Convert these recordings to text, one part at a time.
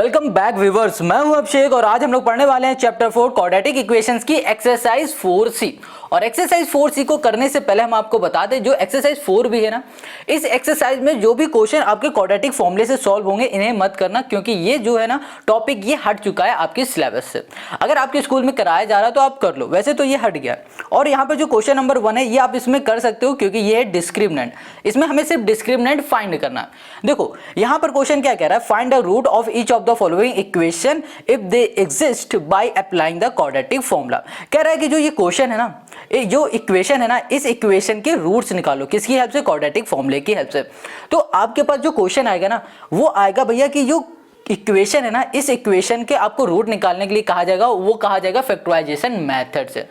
Welcome back viewers, मैं हूं अभिषेक और आज हम लोग पढ़ने वाले हैं चैप्टर 4 क्वाड्रेटिक इक्वेशंस की एक्सरसाइज 4C। और एक्सरसाइज 4C को करने से पहले हम आपको बता दें जो एक्सरसाइज 4 भी है ना, इस एक्सरसाइज में जो भी क्वेश्चन आपके क्वाड्रेटिक फॉर्मूले से सॉल्व होंगे इन्हें मत करना, क्योंकि ये जो है ना टॉपिक ये हट चुका है आपके सिलेबस से। अगर आपके स्कूल में कराया जा रहा है तो आप कर लो, वैसे तो ये हट गया। और यहाँ पर जो क्वेश्चन नंबर 1 है ये आप इसमें कर सकते हो क्योंकि ये है डिस्क्रिमिनेंट। इसमें हमें सिर्फ डिस्क्रिमिनेंट फाइंड करना है। देखो यहाँ पर क्वेश्चन क्या कह रहा है, find the root of each of the following equation if they exist by applying the quadratic formula. कह रहा है कि जो ये क्वेश्चन है ना, जो इक्वेशन है ना, इस इक्वेशन के रूट्स निकालो। किसकी हेल्प से? क्वाड्रेटिक फॉर्मूले की हेल्प से। तो आपके पास जो क्वेश्चन आएगा ना वो आएगा भैया कि जो इक्वेशन है ना, इस इक्वेशन के आपको रूट निकालने के लिए कहा जाएगा, वो कहा जाएगा फैक्टराइजेशन मेथड से।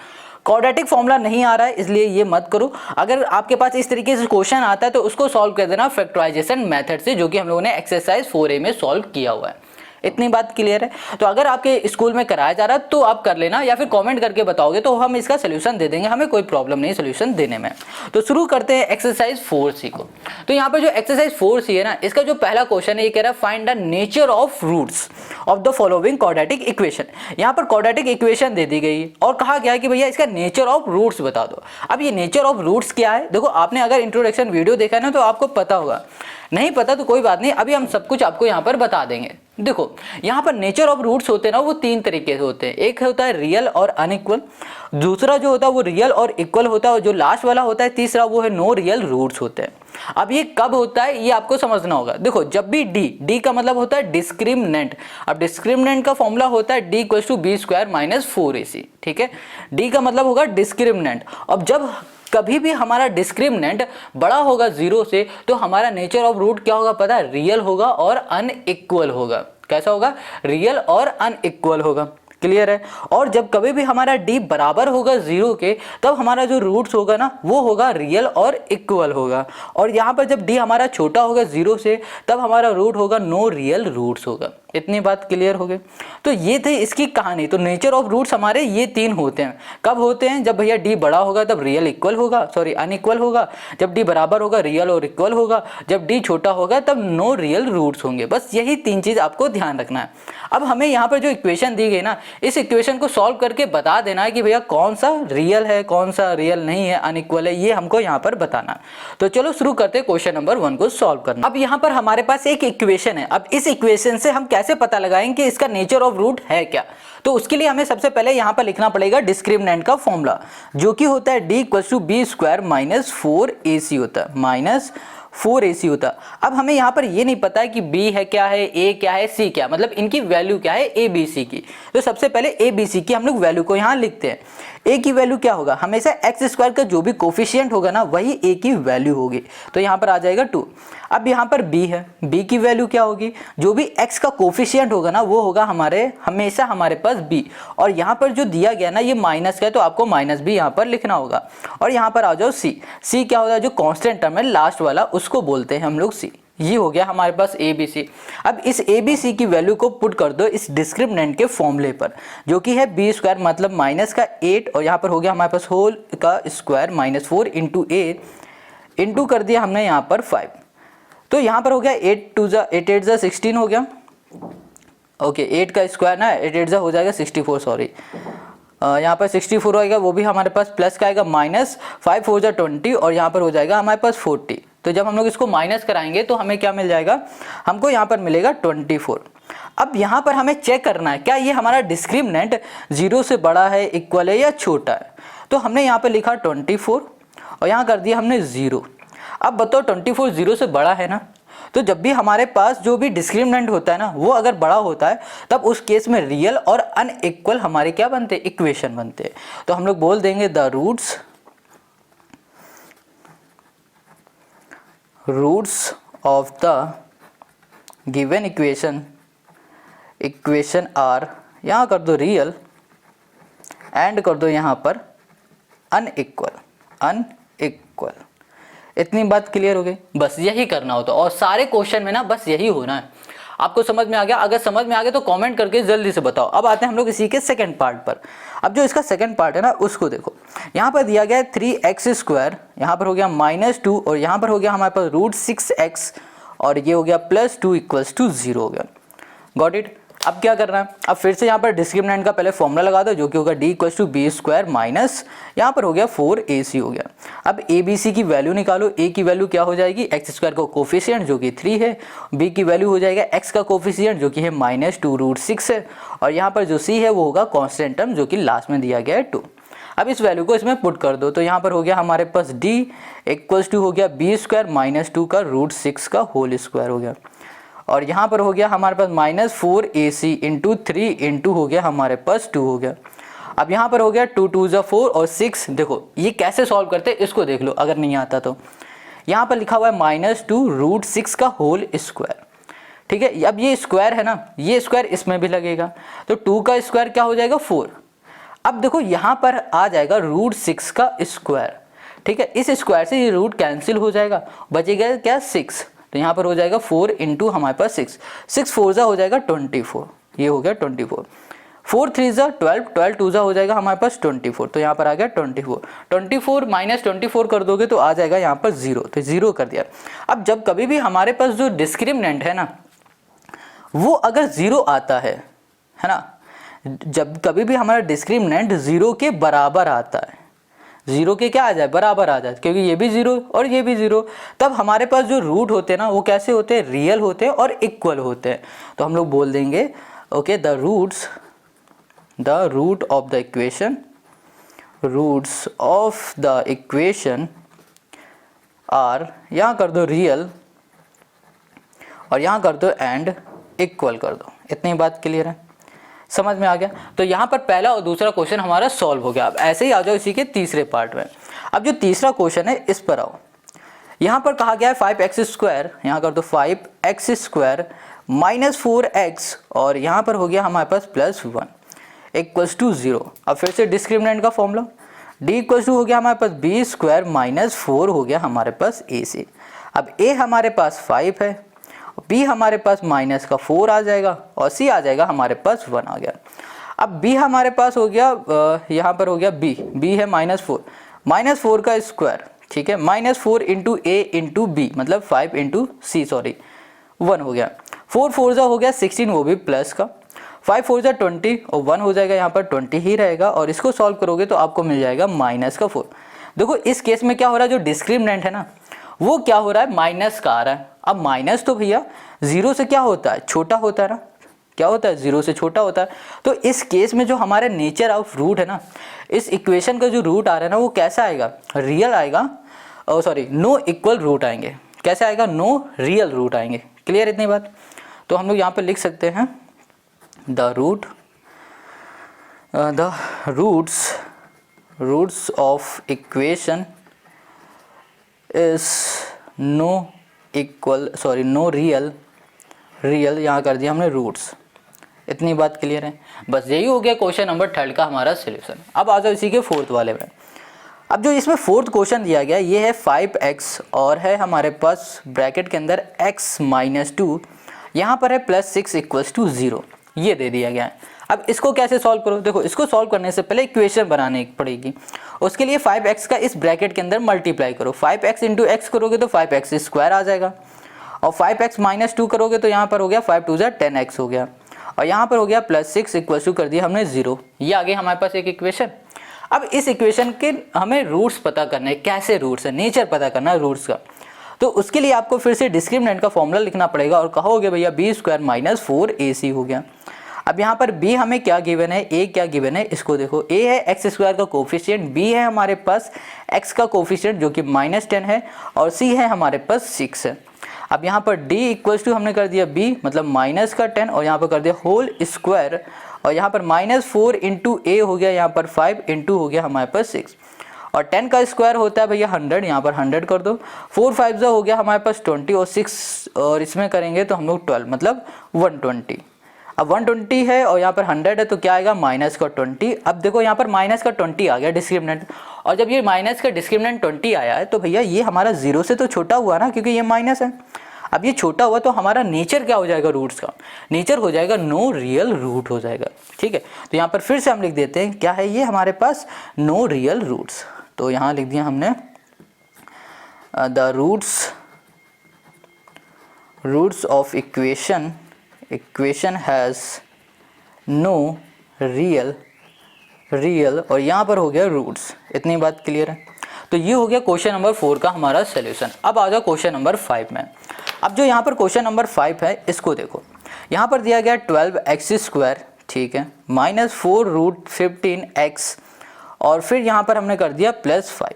क्वाड्रेटिक फॉर्मूला नहीं आ रहा है इसलिए ये मत करो। अगर आपके पास इस तरीके से क्वेश्चन आता है तो उसको सॉल्व कर देना फैक्टराइजेशन मेथड से, जो कि हम लोगों ने एक्सरसाइज 4A में सॉल्व किया हुआ है। इतनी बात क्लियर है। तो अगर आपके स्कूल में कराया जा रहा है तो आप कर लेना, या फिर कमेंट करके बताओगे तो हम इसका सोल्यूशन दे देंगे, हमें कोई प्रॉब्लम नहीं सोल्यूशन देने में। तो शुरू करते हैं एक्सरसाइज 4C को। तो यहाँ पर जो एक्सरसाइज 4C है ना, इसका जो पहला क्वेश्चन है ये कह रहा है find the nature of roots of the following quadratic equation. यहाँ पर क्वाड्रेटिक इक्वेशन दे दी गई और कहा गया है कि भैया इसका नेचर ऑफ रूट्स बता दो। अब ये नेचर ऑफ रूट्स क्या है? देखो आपने अगर इंट्रोडक्शन वीडियो देखा है ना तो आपको पता होगा, नहीं पता तो कोई बात नहीं, अभी हम सब कुछ आपको यहाँ पर बता देंगे। देखो यहाँ पर नेचर ऑफ रूट्स होते हैं ना वो तीन तरीके से होते हैं। एक होता है रियल और अनइक्वल, दूसरा जो होता है वो रियल और इक्वल होता है, और जो लास्ट वाला होता है तीसरा वो है नो रियल रूट्स होते हैं। अब ये कब होता है ये आपको समझना होगा। देखो जब भी डी का मतलब होता है डिस्क्रिमिनेंट। अब डिस्क्रिमिनेंट का फॉर्मूला होता है d = b² - 4ac। ठीक है, डी का मतलब होगा डिस्क्रिमिनेंट। अब जब कभी भी हमारा डिस्क्रिमिनेंट बड़ा होगा 0 से तो हमारा नेचर ऑफ रूट क्या होगा पता है? रियल होगा और अनइक्वल होगा। कैसा होगा? रियल और अनइक्वल होगा। क्लियर है? और जब कभी भी हमारा d बराबर होगा 0 के तब हमारा जो रूट्स होगा ना वो होगा रियल और इक्वल होगा। और यहाँ पर जब d हमारा छोटा होगा 0 से तब हमारा रूट होगा नो रियल रूट्स होगा। इतनी बात क्लियर हो गई। तो ये थी इसकी कहानी। तो नेचर ऑफ रूट्स हमारे ये तीन होते हैं। कब होते हैं? जब भैया d बड़ा होगा तब रियल इक्वल होगा, सॉरी अनइक्वल होगा। जब d बराबर होगा रियल और इक्वल होगा। जब d छोटा होगा तब नो रियल रूट्स होंगे। बस यही तीन चीज आपको ध्यान रखना है। अब हमें यहाँ पर जो इक्वेशन दी गई ना, इस इक्वेशन को सॉल्व करके बता देना है कि भैया कौन सा रियल है कौन सा रियल नहीं है, अनइक्वल है, ये हमको यहाँ पर बताना। तो चलो शुरू करते हैं क्वेश्चन नंबर 1 को सॉल्व करना। अब यहाँ पर हमारे पास एक इक्वेशन है। अब इस इक्वेशन से हम कैसे पता लगाएंगे कि इसका नेचर ऑफ रूट है क्या? तो उसके लिए हमें सबसे पहले यहाँ पर लिखना पड़ेगा डिस्क्रिमिनेंट का फॉर्मूला, जो कि होता है d = b² - 4ac होता है, -4ac होता। अब हमें यहाँ पर ये नहीं पता है कि b है क्या है, a क्या है, c क्या, मतलब इनकी वैल्यू क्या है a b c की। तो सबसे पहले a b c की हम लोग वैल्यू को यहाँ लिखते हैं। a की वैल्यू क्या होगा? हमेशा x² का जो भी कोफिशिएंट होगा ना वही a की वैल्यू होगी। तो यहाँ पर आ जाएगा 2। अब यहाँ पर b है, b की वैल्यू क्या होगी? जो भी x का कोफिशिएंट होगा ना वो होगा हमेशा हमारे पास b। और यहाँ पर जो दिया गया ना ये माइनस का है तो आपको -b यहाँ पर लिखना होगा। और यहाँ पर आ जाओ c क्या होता है? जो कांस्टेंट टर्म है लास्ट वाला उसको बोलते हैं हम लोग c। ये हो गया हमारे पास a b c। अब इस a b c की वैल्यू को पुट कर दो इस डिस्क्रिमिनेंट के फॉर्मूले पर, जो कि है b² मतलब माइनस का 8, और यहाँ पर हो गया हमारे पास होल का स्क्वायर -4 × a इंटू कर दिया हमने यहाँ पर 5। तो यहाँ पर हो गया 8 8 16 हो गया। ओके 8 का स्क्वायर ना 8 8 हो जाएगा 64, सॉरी यहाँ पर 64 आएगा, वो भी हमारे पास प्लस का आएगा -5 4 20, और यहाँ पर हो जाएगा हमारे पास 40। तो जब हम लोग इसको माइनस कराएंगे तो हमें क्या मिल जाएगा? हमको यहाँ पर मिलेगा 24। अब यहाँ पर हमें चेक करना है क्या ये हमारा डिस्क्रिमिनेंट 0 से बड़ा है, इक्वल है या छोटा है। तो हमने यहाँ पर लिखा 24 और यहाँ कर दिया हमने 0। अब बताओ 24 0 से बड़ा है ना, तो जब भी हमारे पास जो भी डिस्क्रिमिनेंट होता है ना वो अगर बड़ा होता है तब उस केस में रियल और अनइक्वल हमारे क्या बनते हैं? इक्वेशन बनते हैं। तो हम लोग बोल देंगे the roots of the given equation are, यहाँ कर दो रियल एंड कर दो यहाँ पर अनइक्वल। इतनी बात क्लियर हो गई? बस यही करना होता है और सारे क्वेश्चन में ना बस यही होना है। आपको समझ में आ गया? अगर समझ में आ गया तो कमेंट करके जल्दी से बताओ। अब आते हैं हम लोग इसी के सेकंड पार्ट पर। अब जो इसका सेकंड पार्ट है ना उसको देखो। यहाँ पर दिया गया है 3x², यहाँ पर हो गया -2, और यहाँ पर हो गया हमारे पास √6x, और ये हो गया +2 = 0 हो गया। Got it. अब क्या करना है, अब फिर से यहाँ पर डिस्क्रिमिनेंट का पहले फॉर्मूला लगा दो जो कि होगा d = b² माइनस यहाँ पर हो गया 4ac हो गया। अब abc की वैल्यू निकालो, a की वैल्यू क्या हो जाएगी x² का कोफिशिएंट जो कि 3 है, b की वैल्यू हो जाएगा x का कोफिशिएंट जो कि है -2√6 है, और यहाँ पर जो c है वो होगा कांस्टेंट टर्म जो कि लास्ट में दिया गया है 2। अब इस वैल्यू को इसमें पुट कर दो, तो यहाँ पर हो गया हमारे पास d = हो गया b² माइनस 2 का √6 का होल स्क्वायर हो गया, और यहाँ पर हो गया हमारे पास -4ac इंटू 3 इंटू हो गया हमारे पास 2 हो गया। अब यहाँ पर हो गया 2 2 = 4 और 6। देखो ये कैसे सॉल्व करते हैं इसको देख लो अगर नहीं आता तो। यहाँ पर लिखा हुआ है -2√6 का होल स्क्वायर, ठीक है। अब ये स्क्वायर है ना, ये स्क्वायर इसमें भी लगेगा, तो 2 का स्क्वायर क्या हो जाएगा 4। अब देखो यहाँ पर आ जाएगा √6 का स्क्वायर, ठीक है। इस स्क्वायर से ये रूट कैंसिल हो जाएगा, बचेगा क्या 6, तो यहाँ पर हो जाएगा 4 इंटू हमारे पास 6, 6 4 हो जाएगा 24, ये हो गया 24, 4 3 12, 12 2 हो जाएगा हमारे पास 24, तो यहाँ पर आ गया 24, 24 माइनस 24 कर दोगे तो आ जाएगा यहाँ पर 0, तो 0 कर दिया। अब जब कभी भी हमारे पास जो डिस्क्रिमिनेंट है ना वो अगर 0 आता है ना, जब कभी भी हमारा डिस्क्रिमिनेंट 0 के बराबर आता है, 0 के क्या आ जाए बराबर आ जाए, क्योंकि ये भी 0 और ये भी 0, तब हमारे पास जो रूट होते हैं ना वो कैसे होते हैं, रियल होते हैं और इक्वल होते हैं। तो हम लोग बोल देंगे okay the root of the equation, roots of the equation are, यहाँ कर दो रियल और यहाँ कर दो एंड इक्वल कर दो। इतनी बात क्लियर है, समझ में आ गया। तो यहाँ पर पहला और दूसरा क्वेश्चन हमारा सॉल्व हो गया। अब ऐसे ही आ जाओ इसी के तीसरे पार्ट में। अब जो तीसरा क्वेश्चन है इस पर आओ। यहाँ पर कहा गया है 5x², यहाँ कर दो 5x² माइनस 4x, और यहाँ पर हो गया हमारे पास +1 = 0। अब फिर से डिस्क्रिमिनेंट का फॉर्मूला, d = हो गया हमारे पास b² माइनस 4 हो गया हमारे पास ac। अब a हमारे पास 5 है, b हमारे पास माइनस का 4 आ जाएगा और c आ जाएगा हमारे पास 1 आ गया। अब b हमारे पास हो गया यहाँ पर हो गया b है -4 का स्क्वायर, ठीक है, -4 इंटू a इंटू b मतलब 5 इंटू c 1 हो गया। 4 4 हो गया 16, वो भी प्लस का, 5 4 20 और 1 हो जाएगा यहाँ पर 20 ही रहेगा, और इसको सॉल्व करोगे तो आपको मिल जाएगा -4। देखो इस केस में क्या हो रहा है, जो डिस्क्रिमिनेंट है ना वो क्या हो रहा है माइनस का आ रहा है। अब माइनस तो भैया 0 से क्या होता है छोटा होता है ना, क्या होता है 0 से छोटा होता है। तो इस केस में जो हमारा नेचर ऑफ रूट है ना, इस इक्वेशन का जो रूट आ रहा है ना वो कैसा आएगा, रियल आएगा, नो इक्वल रूट आएंगे। कैसे आएगा, नो रियल रूट आएंगे। क्लियर इतनी बात। तो हम लोग यहाँ पे लिख सकते हैं the roots of equation is no real, यहाँ कर दिया हमने रूट्स। इतनी बात क्लियर है, बस यही हो गया क्वेश्चन नंबर 3 का हमारा सॉल्यूशन। अब आ जाओ इसी के 4th वाले में। अब जो इसमें 4th क्वेश्चन दिया गया ये है 5x और है हमारे पास ब्रैकेट के अंदर x - 2, यहाँ पर है +6 = 0, ये दे दिया गया है। अब इसको कैसे सॉल्व करो, देखो इसको सॉल्व करने से पहले इक्वेशन बनाने पड़ेगी। उसके लिए 5x का इस ब्रैकेट के अंदर मल्टीप्लाई करो, 5x इंटू x करोगे तो 5x² आ जाएगा, और 5x - 2 करोगे तो यहाँ पर हो गया 5 2 10x हो गया, और यहाँ पर हो गया +6 = कर दिया हमने 0। ये आ गई हमारे पास एक इक्वेशन। अब इस इक्वेशन के हमें रूट्स पता करना है, कैसे रूट्स है, नेचर पता करना है रूट्स का। तो उसके लिए आपको फिर से डिस्क्रिमिनेंट का फॉर्मूला लिखना पड़ेगा, और कहोगे भैया b² माइनस 4ac हो गया। अब यहाँ पर b हमें क्या गिवन है, a क्या गिवन है, इसको देखो। a है x² का कोफिशिएंट, b है हमारे पास x का कोफिशिएंट जो कि -10 है, और c है हमारे पास 6 है। अब यहाँ पर d = हमने कर दिया b मतलब -10, और यहाँ पर कर दिया होल स्क्वायर, और यहाँ पर -4 इंटू a हो गया, यहाँ पर 5 इंटू हो गया हमारे पास 6, और 10 का स्क्वायर होता है भैया 100, यहाँ पर 100 कर दो। 4 5 हो गया हमारे पास 20, और 6 और इसमें करेंगे तो हम लोग 12 मतलब 120। अब 120 है और यहाँ पर 100 है तो क्या आएगा -20। अब देखो यहाँ पर -20 आ गया डिस्क्रिमिनेंट, और जब ये माइनस का डिस्क्रिमिनेंट 20 आया है तो भैया ये हमारा 0 से तो छोटा हुआ ना, क्योंकि ये माइनस है। अब ये छोटा हुआ तो हमारा नेचर क्या हो जाएगा रूट्स का, नेचर हो जाएगा नो रियल रूट हो जाएगा, ठीक है। तो यहाँ पर फिर से हम लिख देते हैं क्या है ये हमारे पास नो रियल रूट्स। तो यहाँ लिख दिया हमने the roots of equation equation has no real और यहाँ पर हो गया रूट्स। इतनी बात क्लियर है। तो ये हो गया क्वेश्चन नंबर 4 का हमारा सोल्यूशन। अब आ जाओ क्वेश्चन नंबर 5 में। अब जो यहाँ पर क्वेश्चन नंबर 5 है इसको देखो, यहाँ पर दिया गया 12x², ठीक है, -4√15x और फिर यहाँ पर हमने कर दिया +5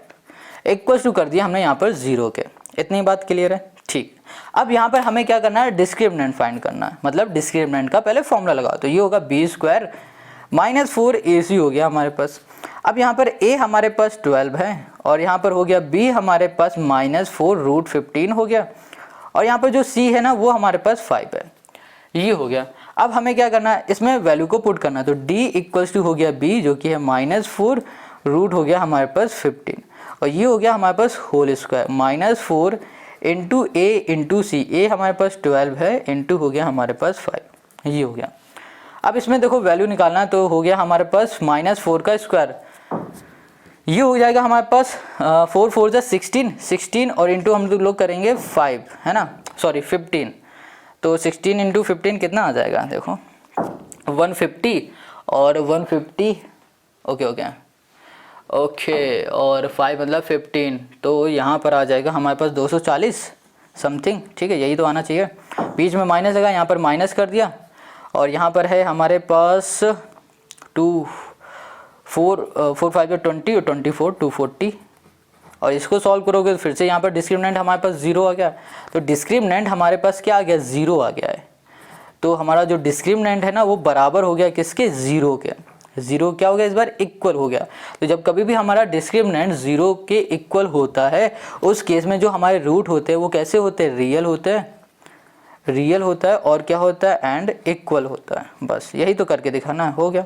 इक्वल्स टू कर दिया हमने यहाँ पर 0 के। इतनी बात क्लियर है, ठीक। अब यहाँ पर हमें क्या करना है, डिस्क्रिमिनेंट फाइंड करना है, मतलब डिस्क्रिमिनेंट का पहले फॉर्मूला लगाओ। तो ये होगा b² -4ac हो गया हमारे पास। अब यहाँ पर a हमारे पास 12 है और यहाँ पर हो गया b हमारे पास -4√15 हो गया और यहाँ पर जो c है ना वो हमारे पास 5 है। ये हो गया। अब हमें क्या करना है, इसमें वैल्यू को पुट करना है। तो d इक्वल्स टू हो गया b जो कि है -4 रूट हो गया हमारे पास 15 और ये हो गया हमारे पास whole square -4 into a into C. a हमारे पास 12 है इंटू हो गया हमारे पास 5। ये हो गया। अब इसमें देखो वैल्यू निकालना है तो हो गया हमारे पास -4 का स्क्वायर, ये हो जाएगा हमारे पास 4 4 जा 16 और इंटू हम लोग करेंगे 5 है ना, सॉरी 15। तो 16 इंटू 15 कितना आ जाएगा, देखो 150 और 150 ओके और 5 मतलब 15, तो यहाँ पर आ जाएगा हमारे पास 240 समथिंग, ठीक है, यही तो आना चाहिए। बीच में माइनस लगा, यहाँ पर माइनस कर दिया और यहाँ पर है हमारे पास 4 5 20 और 24 240 और इसको सॉल्व करोगे तो फिर से यहाँ पर डिस्क्रिमिनेंट हमारे पास 0 आ गया। तो डिस्क्रिमिनेंट हमारे पास क्या आ गया, 0 आ गया है। तो हमारा जो डिस्क्रिमिनेंट है ना वो बराबर हो गया किसके, 0 के। 0 क्या हो गया इस बार, इक्वल हो गया। तो जब कभी भी हमारा डिस्क्रिमिनेंट 0 के इक्वल होता है उस केस में जो हमारे रूट होते हैं वो कैसे होते हैं, रियल होते हैं, रियल होता है और क्या होता है, एंड इक्वल होता है। बस यही तो करके दिखाना, हो गया।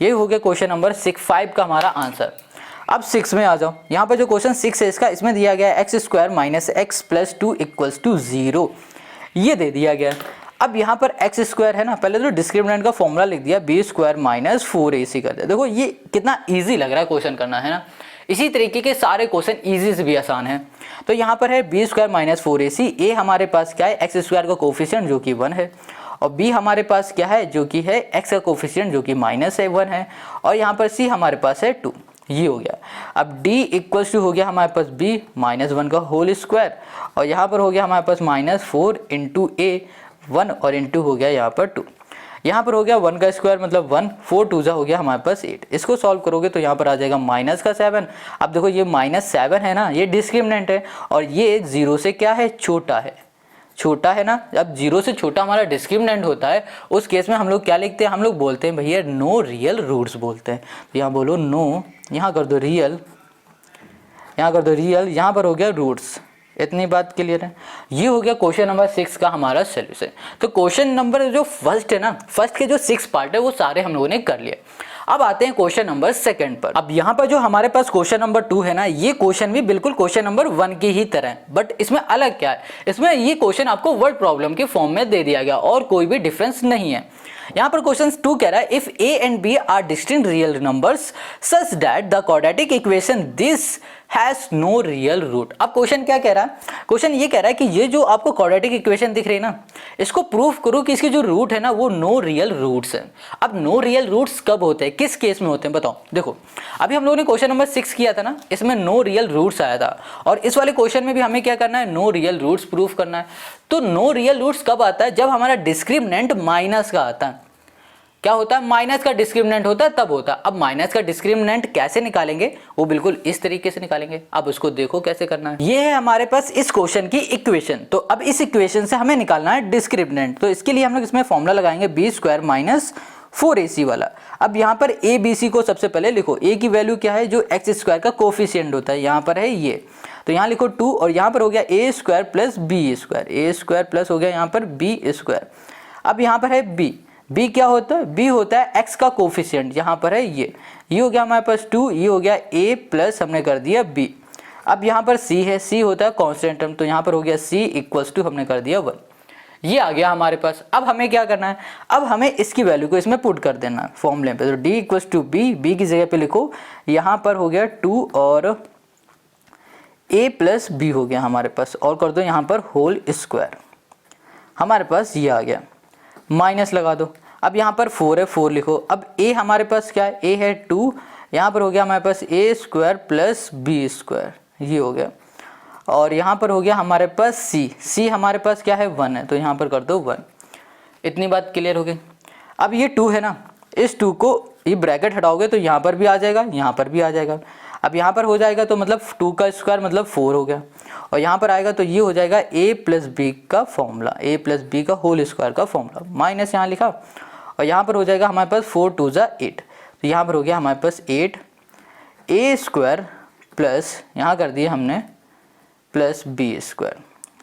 यही हो गया क्वेश्चन नंबर 5 का हमारा आंसर। अब 6 में आ जाओ। यहाँ पर जो क्वेश्चन 6 है इसका, इसमें दिया गया है x² -x + 2 = 0, ये दे दिया गया। अब यहाँ पर x² है ना, पहले तो डिस्क्रिमिनेंट का फॉर्मूला लिख दिया, b² -4ac कर दिया। देखो ये कितना ईजी लग रहा है क्वेश्चन करना, है ना। इसी तरीके के सारे क्वेश्चन इजी से भी आसान है। तो यहाँ पर है b² -4ac, a हमारे पास क्या है, x² का कोफिशिएंट जो कि 1 है और b हमारे पास क्या है जो कि है x का कोफिशिएंट जो कि -1 है और यहाँ पर c हमारे पास है 2। ये हो गया। अब d इक्वल्स टू हो गया हमारे पास b -1 का होल स्क्वायर और यहाँ पर हो गया हमारे पास -4 इंटू a 1 और इंटू हो गया यहाँ पर 2। यहाँ पर हो गया 1 का स्क्वायर मतलब 1, 4 2 हो गया हमारे पास 8। इसको सॉल्व करोगे तो यहाँ पर आ जाएगा -7। अब देखो ये -7 है ना, ये डिस्क्रिमिनेंट है और ये 0 से क्या है, छोटा है, छोटा है ना। अब 0 से छोटा हमारा डिस्क्रिमिनेंट होता है, उस केस में हम लोग क्या लिखते हैं, हम लोग बोलते हैं भैया नो रियल रूट्स बोलते हैं। तो यहाँ बोलो नो, यहाँ कर दो रियल, यहाँ कर दो रियल, यहाँ पर हो गया रूट्स। इतनी बात क्लियर है। ये हो गया क्वेश्चन नंबर 6 का हमारा सोल्यूशन। तो क्वेश्चन नंबर जो फर्स्ट है ना, फर्स्ट के जो 6 पार्ट है वो सारे हम लोगों ने कर लिए। अब आते हैं क्वेश्चन नंबर 2 पर। अब यहाँ पर जो हमारे पास क्वेश्चन नंबर 2 है ना, ये क्वेश्चन भी बिल्कुल क्वेश्चन नंबर 1 की ही तरह है, बट इसमें अलग क्या है, इसमें ये क्वेश्चन आपको वर्ड प्रॉब्लम के फॉर्म में दे दिया गया और कोई भी डिफरेंस नहीं है। यहाँ पर क्वेश्चन 2 कह रहा है if a and b are distinct real numbers such that the quadratic equation this has no real root. अब क्वेश्चन क्या कह रहा है, क्वेश्चन ये कह रहा है कि ये जो आपको क्वाड्रेटिक इक्वेशन दिख रही है ना, इसको प्रूफ करो कि इसके जो रूट है ना वो नो रियल रूट्स है। अब नो रियल रूट्स कब होते हैं, किस केस में होते हैं बताओ। देखो अभी हम लोगों ने क्वेश्चन नंबर 6 किया था ना, इसमें नो रियल रूट्स आया था और इस वाले क्वेश्चन में भी हमें क्या करना है, नो रियल रूट्स प्रूफ करना है। तो नो रियल रूट्स कब आता है, जब हमारा डिस्क्रिमिनेंट माइनस का आता है। क्या होता है, माइनस का डिस्क्रिमिनेंट होता है तब होता है। अब माइनस का डिस्क्रिमिनेंट कैसे निकालेंगे, वो बिल्कुल इस तरीके से निकालेंगे। अब उसको देखो कैसे करना है। ये है हमारे पास इस क्वेश्चन की इक्वेशन। तो अब इस इक्वेशन से हमें निकालना है डिस्क्रिमिनेंट। तो इसके लिए हम लोग इसमें फॉर्मूला लगाएंगे b² -4ac वाला। अब यहाँ पर a b c को सबसे पहले लिखो। a की वैल्यू क्या है, जो x² का कोफिशिएंट होता है, यहाँ पर है ये, तो यहाँ लिखो 2 और यहाँ पर हो गया a² + b², a² प्लस हो गया यहाँ पर b²। अब यहाँ पर है b क्या होता है, b होता है x का कोफिशिएंट, यहाँ पर है ये हो गया हमारे पास 2, ये हो गया a प्लस हमने कर दिया b। अब यहाँ पर c है, c होता है कांस्टेंट टर्म, तो यहाँ पर हो गया c इक्वल्स टू हमने कर दिया 1। ये आ गया हमारे पास। अब हमें क्या करना है, अब हमें इसकी वैल्यू को इसमें पुट कर देना फॉर्मूले पे। तो d इक्वल्स टू b की जगह पे लिखो, यहाँ पर हो गया 2 और a प्लस b हो गया हमारे पास, और कर दो यहाँ पर होल स्क्वायर, हमारे पास ये आ गया। माइनस लगा दो। अब यहाँ पर 4 है, 4 लिखो। अब a हमारे पास क्या है, a है 2, यहाँ पर हो गया हमारे पास a square plus b square, ये हो गया। और यहाँ पर हो गया हमारे पास c हमारे पास क्या है 1 है, तो यहाँ पर कर दो 1। इतनी बात क्लियर हो गई। अब ये 2 है ना, इस 2 को ये ब्रैकेट हटाओगे तो यहाँ पर भी आ जाएगा, यहाँ पर भी आ जाएगा। अब यहाँ पर हो जाएगा तो मतलब 2 का स्क्वायर मतलब 4 हो गया, और यहाँ पर आएगा तो ये हो जाएगा a प्लस बी का फॉर्मूला, a प्लस बी का होल स्क्वायर का फॉर्मूला, माइनस यहाँ लिखा। और यहाँ पर हो जाएगा हमारे पास 4 2 जा 8, तो यहाँ पर हो गया हमारे पास 8 a स्क्वायर प्लस यहाँ कर दिए हमने प्लस बी स्क्वायर,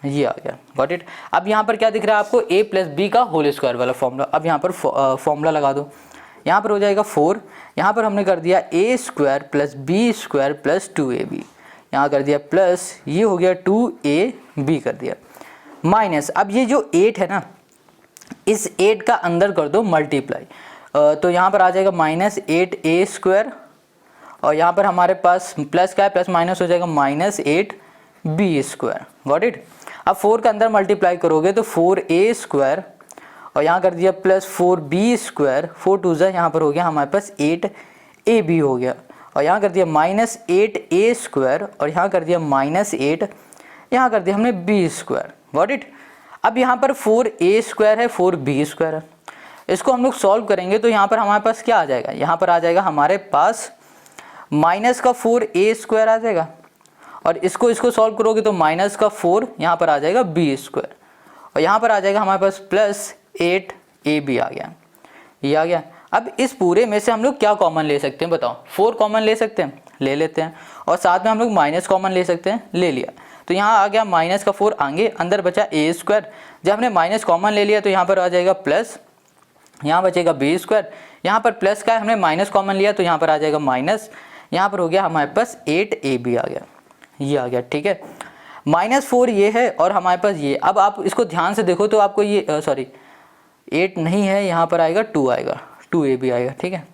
ये आ गया। Got it. अब यहाँ पर क्या दिख रहा है आपको, a प्लस बी का होल स्क्वायर वाला फॉर्मूला। अब यहाँ पर फॉर्मूला लगा दो, यहाँ पर हो जाएगा 4, यहाँ पर हमने कर दिया a square plus B square plus 2ab, यहाँ कर दिया प्लस, ये हो गया 2ab कर दिया, माइनस। अब ये जो 8 है ना, इस 8 का अंदर कर दो मल्टीप्लाई, तो यहाँ पर आ जाएगा माइनस 8a स्क्वायर, और यहाँ पर हमारे पास प्लस क्या है, प्लस माइनस हो जाएगा minus 8b square. Got it. अब 4 का अंदर मल्टीप्लाई करोगे तो 4a स्क्वायर, और यहाँ कर दिया प्लस 4b स्क्वायर, 4 2 जा यहाँ पर हो गया हमारे पास 8ab हो गया, और यहाँ कर दिया माइनस 8a स्क्वायर, और यहाँ कर दिया माइनस 8, यहाँ कर दिया हमने b स्क्वायर। Got it. अब यहाँ पर 4a स्क्वायर है, 4b स्क्वायर है, इसको हम लोग सॉल्व करेंगे तो यहाँ पर हमारे पास क्या आ जाएगा, यहाँ पर आ जाएगा हमारे पास माइनस का 4a स्क्वायर आ जाएगा, और इसको सॉल्व करोगे तो माइनस का 4 यहाँ पर आ जाएगा b स्क्वायर, और यहाँ पर आ जाएगा हमारे पास प्लस 8ab आ गया, ये आ गया। अब इस पूरे में से हम लोग क्या कॉमन ले सकते हैं बताओ, 4 कॉमन ले सकते हैं, ले लेते हैं, और साथ में हम लोग माइनस कॉमन ले सकते हैं, ले लिया। तो यहाँ आ गया माइनस का 4 आगे, अंदर बचा a स्क्वायर, जब हमने माइनस कॉमन ले लिया तो यहाँ पर आ जाएगा प्लस, यहाँ बचेगा b स्क्वायर, यहाँ पर प्लस का हमने माइनस कॉमन लिया तो यहाँ पर आ जाएगा माइनस, यहाँ पर हो गया हमारे पास 8ab आ गया, ये आ गया। ठीक है, -4 ये है और हमारे पास ये। अब आप इसको ध्यान से देखो तो आपको ये 8 नहीं है, यहाँ पर आएगा 2 आएगा, 2ab आएगा। ठीक है,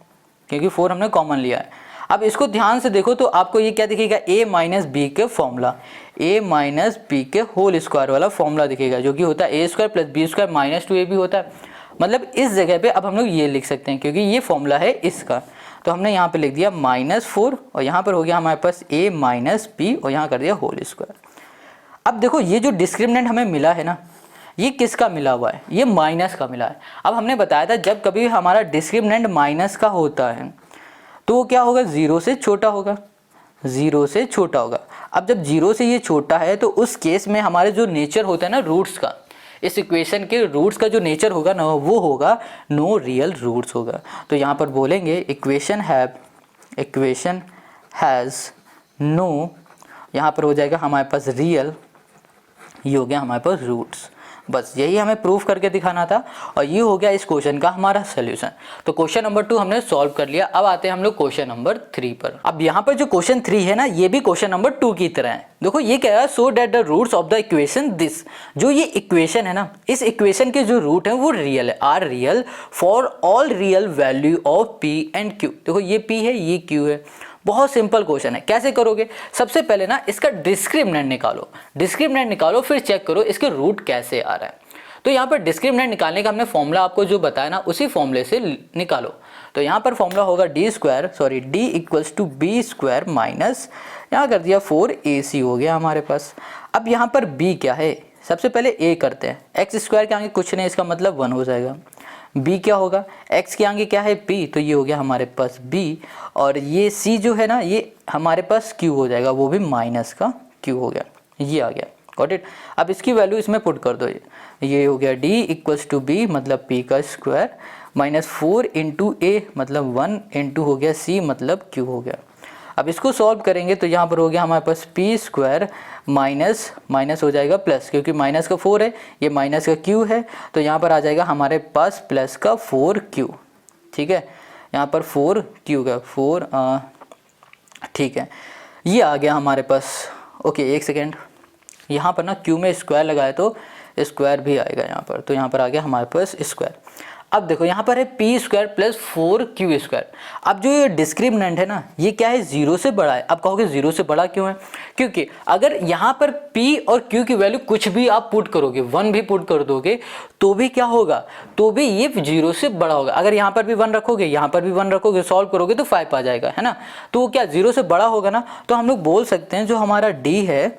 क्योंकि 4 हमने कॉमन लिया है। अब इसको ध्यान से देखो तो आपको ये क्या दिखेगा, a माइनस बी के फॉर्मूला, a माइनस बी के होल स्क्वायर वाला फॉर्मूला दिखेगा, जो कि होता है a square plus B square minus 2ab होता है। मतलब इस जगह पे अब हम लोग ये लिख सकते हैं, क्योंकि ये फॉर्मूला है इसका, तो हमने यहाँ पे लिख दिया -4, और यहाँ पर हो गया हमारे पास a माइनस बी, और यहाँ कर दिया होल स्क्वायर। अब देखो ये जो डिस्क्रिमिनेंट हमें मिला है ना, ये किसका मिला हुआ है, ये माइनस का मिला है। अब हमने बताया था जब कभी हमारा डिस्क्रिमिनेंट माइनस का होता है तो वो क्या होगा, 0 से छोटा होगा, 0 से छोटा होगा। अब जब 0 से ये छोटा है तो उस केस में हमारे जो नेचर होता है ना रूट्स का, इस इक्वेशन के रूट्स का जो नेचर होगा ना वो होगा नो रियल रूट्स होगा। तो यहाँ पर बोलेंगे इक्वेशन हैज़ नो, यहाँ पर हो जाएगा हमारे पास रियल, ये हो गया हमारे पास रूट्स। बस यही हमें प्रूफ करके दिखाना था, और ये हो गया इस क्वेश्चन का हमारा सोल्यूशन। तो क्वेश्चन नंबर 2 हमने सॉल्व कर लिया। अब आते हैं हम लोग क्वेश्चन नंबर 3 पर। अब यहाँ पर जो क्वेश्चन 3 है ना, ये भी क्वेश्चन नंबर 2 की तरह है। देखो ये कह रहा है so that the roots of the equation this, जो ये इक्वेशन है ना, इस इक्वेशन के जो रूट है वो रियल है, are real for all real value of p and q। देखो ये p है, ये q है। बहुत सिंपल क्वेश्चन है। कैसे करोगे, सबसे पहले ना इसका डिस्क्रिमिनेंट निकालो, फिर चेक करो इसके रूट कैसे आ रहा है। तो यहाँ पर डिस्क्रिमिनेंट निकालने का हमने फॉर्मूला आपको जो बताया ना, उसी फॉर्मूले से निकालो। तो यहाँ पर फॉर्मूला होगा d equals to B square minus, यहाँ कर दिया 4ac हो गया हमारे पास। अब यहाँ पर b क्या है, सबसे पहले a करते हैं, एक्स स्क्वायर के आगे कुछ नहीं, इसका मतलब 1 हो जाएगा। b क्या होगा, x के आगे क्या है p, तो ये हो गया हमारे पास b, और ये c जो है ना ये हमारे पास q हो जाएगा, वो भी माइनस का q हो गया, ये आ गया। Got it. अब इसकी वैल्यू इसमें पुट कर दो, ये हो गया d इक्वल्स टू बी मतलब p का स्क्वायर माइनस 4 इंटू a मतलब 1 इंटू हो गया c मतलब q हो गया। अब इसको सॉल्व करेंगे तो यहाँ पर हो गया हमारे पास p स्क्वायर माइनस हो जाएगा प्लस, क्योंकि माइनस का 4 है, ये माइनस का q है, तो यहाँ पर आ जाएगा हमारे पास प्लस का 4q। ठीक है, यहाँ पर 4q का 4 ठीक है, ये आ गया हमारे पास। ओके एक सेकेंड, यहाँ पर ना q में स्क्वायर लगाए तो स्क्वायर भी आएगा यहाँ पर, तो यहाँ पर आ गया हमारे पास स्क्वायर। अब देखो यहाँ पर है P square plus 4q square. अब जो ये डिस्क्रिमिनेंट है ना, ये क्या है, 0 से बड़ा है। अब कहोगे 0 से बड़ा क्यों है, क्योंकि अगर यहाँ पर p और q की वैल्यू कुछ भी आप पुट करोगे, 1 भी पुट कर दोगे तो भी क्या होगा, तो भी ये 0 से बड़ा होगा। अगर यहाँ पर भी 1 रखोगे, यहाँ पर भी 1 रखोगे, सॉल्व करोगे तो 5 आ जाएगा, है ना। तो वो क्या 0 से बड़ा होगा ना, तो हम लोग बोल सकते हैं जो हमारा d है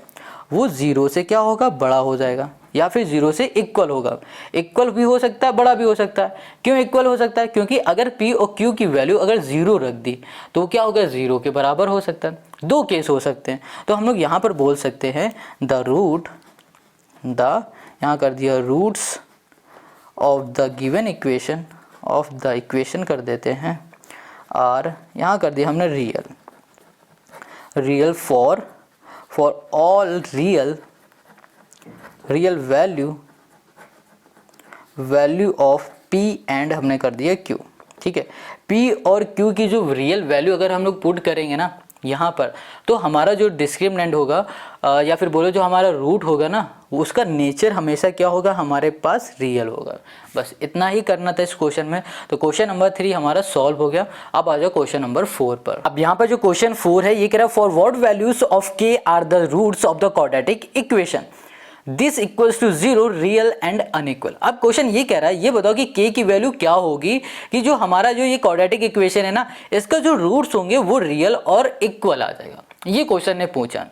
वो 0 से क्या होगा, बड़ा हो जाएगा, या फिर 0 से इक्वल होगा। इक्वल भी हो सकता है, बड़ा भी हो सकता है। क्यों इक्वल हो सकता है, क्योंकि अगर p और q की वैल्यू अगर 0 रख दी तो क्या होगा, 0 के बराबर हो सकता है। दो केस हो सकते हैं, तो हम लोग यहाँ पर बोल सकते हैं यहाँ कर दिया roots of the given equation, of the equation कर देते हैं, और यहाँ कर दिया हमने real for all real value of p and हमने कर दिया q। ठीक है, p और q की जो रियल वैल्यू अगर हम लोग पुट करेंगे ना यहाँ पर, तो हमारा जो डिस्क्रिमिनेंट होगा या फिर बोलो जो हमारा रूट होगा ना, उसका नेचर हमेशा क्या होगा, हमारे पास रियल होगा। बस इतना ही करना था इस क्वेश्चन में। तो क्वेश्चन नंबर 3 हमारा सॉल्व हो गया। अब आ जाओ क्वेश्चन नंबर 4 पर। अब यहाँ पर जो क्वेश्चन 4 है ये कह रहा है for what values of k are the roots of the quadratic equation this equals to 0 real and unequal. अब क्वेश्चन ये कह रहा है, ये बताओ कि k की वैल्यू क्या होगी कि जो हमारा जो ये क्वाड्रेटिक इक्वेशन है ना, इसका जो रूट्स होंगे वो रियल और इक्वल आ जाएगा। ये क्वेश्चन ने पूछा।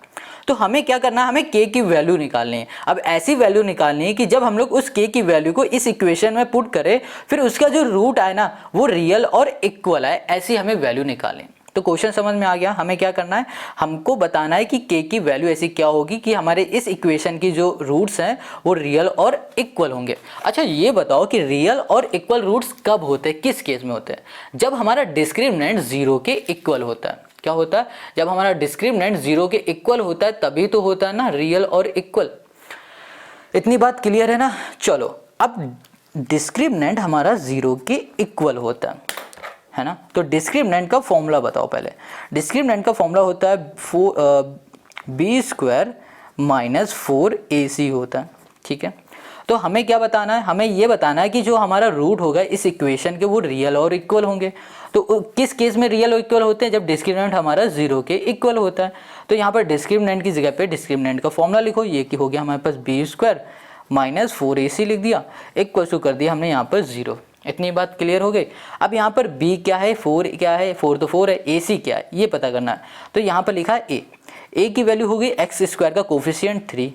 तो हमें क्या करना है, हमें k की वैल्यू निकालनी है। अब ऐसी वैल्यू निकालनी है कि जब हम लोग उस k की वैल्यू को इस इक्वेशन में पुट करें, फिर उसका जो रूट आए ना वो रियल और इक्वल आए, ऐसी हमें वैल्यू निकालनी। तो क्वेश्चन समझ में आ गया। हमें क्या करना है, हमको बताना है कि k की वैल्यू ऐसी क्या होगी कि हमारे इस इक्वेशन की जो रूट्स हैं वो रियल और इक्वल होंगे। अच्छा ये बताओ कि रियल और इक्वल रूट्स कब होते हैं, किस केस में होते हैं, जब हमारा डिस्क्रिमिनेंट 0 के इक्वल होता है। क्या होता है, जब हमारा डिस्क्रिमिनेंट 0 के इक्वल होता है तभी तो होता है ना रियल और इक्वल। इतनी बात क्लियर है ना। चलो अब डिस्क्रिमिनेंट हमारा 0 के इक्वल होता है ना, तो डिस्क्रिमिनेंट का फॉर्मूला बताओ पहले। डिस्क्रिमिनेंट का फॉर्मूला होता है b स्क्वायर माइनस 4ac होता है। ठीक है, तो हमें क्या बताना है, हमें ये बताना है कि जो हमारा रूट होगा इस इक्वेशन के वो रियल और इक्वल होंगे। तो किस केस में रियल और इक्वल होते हैं, जब डिस्क्रिमिनेंट हमारा 0 के इक्वल होता है। तो यहाँ पर डिस्क्रिमिनेंट की जगह पे डिस्क्रिमिनेंट का फॉर्मूला लिखो। ये कि हो गया हमारे पास b स्क्वायर माइनस 4ac लिख दिया, इक्वल टू कर दिया हमने यहाँ पर 0। इतनी बात क्लियर हो गई। अब यहाँ पर b क्या है, 4 क्या है, 4 तो 4 है, ac क्या है ये पता करना है। तो यहाँ पर लिखा है a की वैल्यू हो गई एक्स स्क्वायर का कोफिशिएंट 3,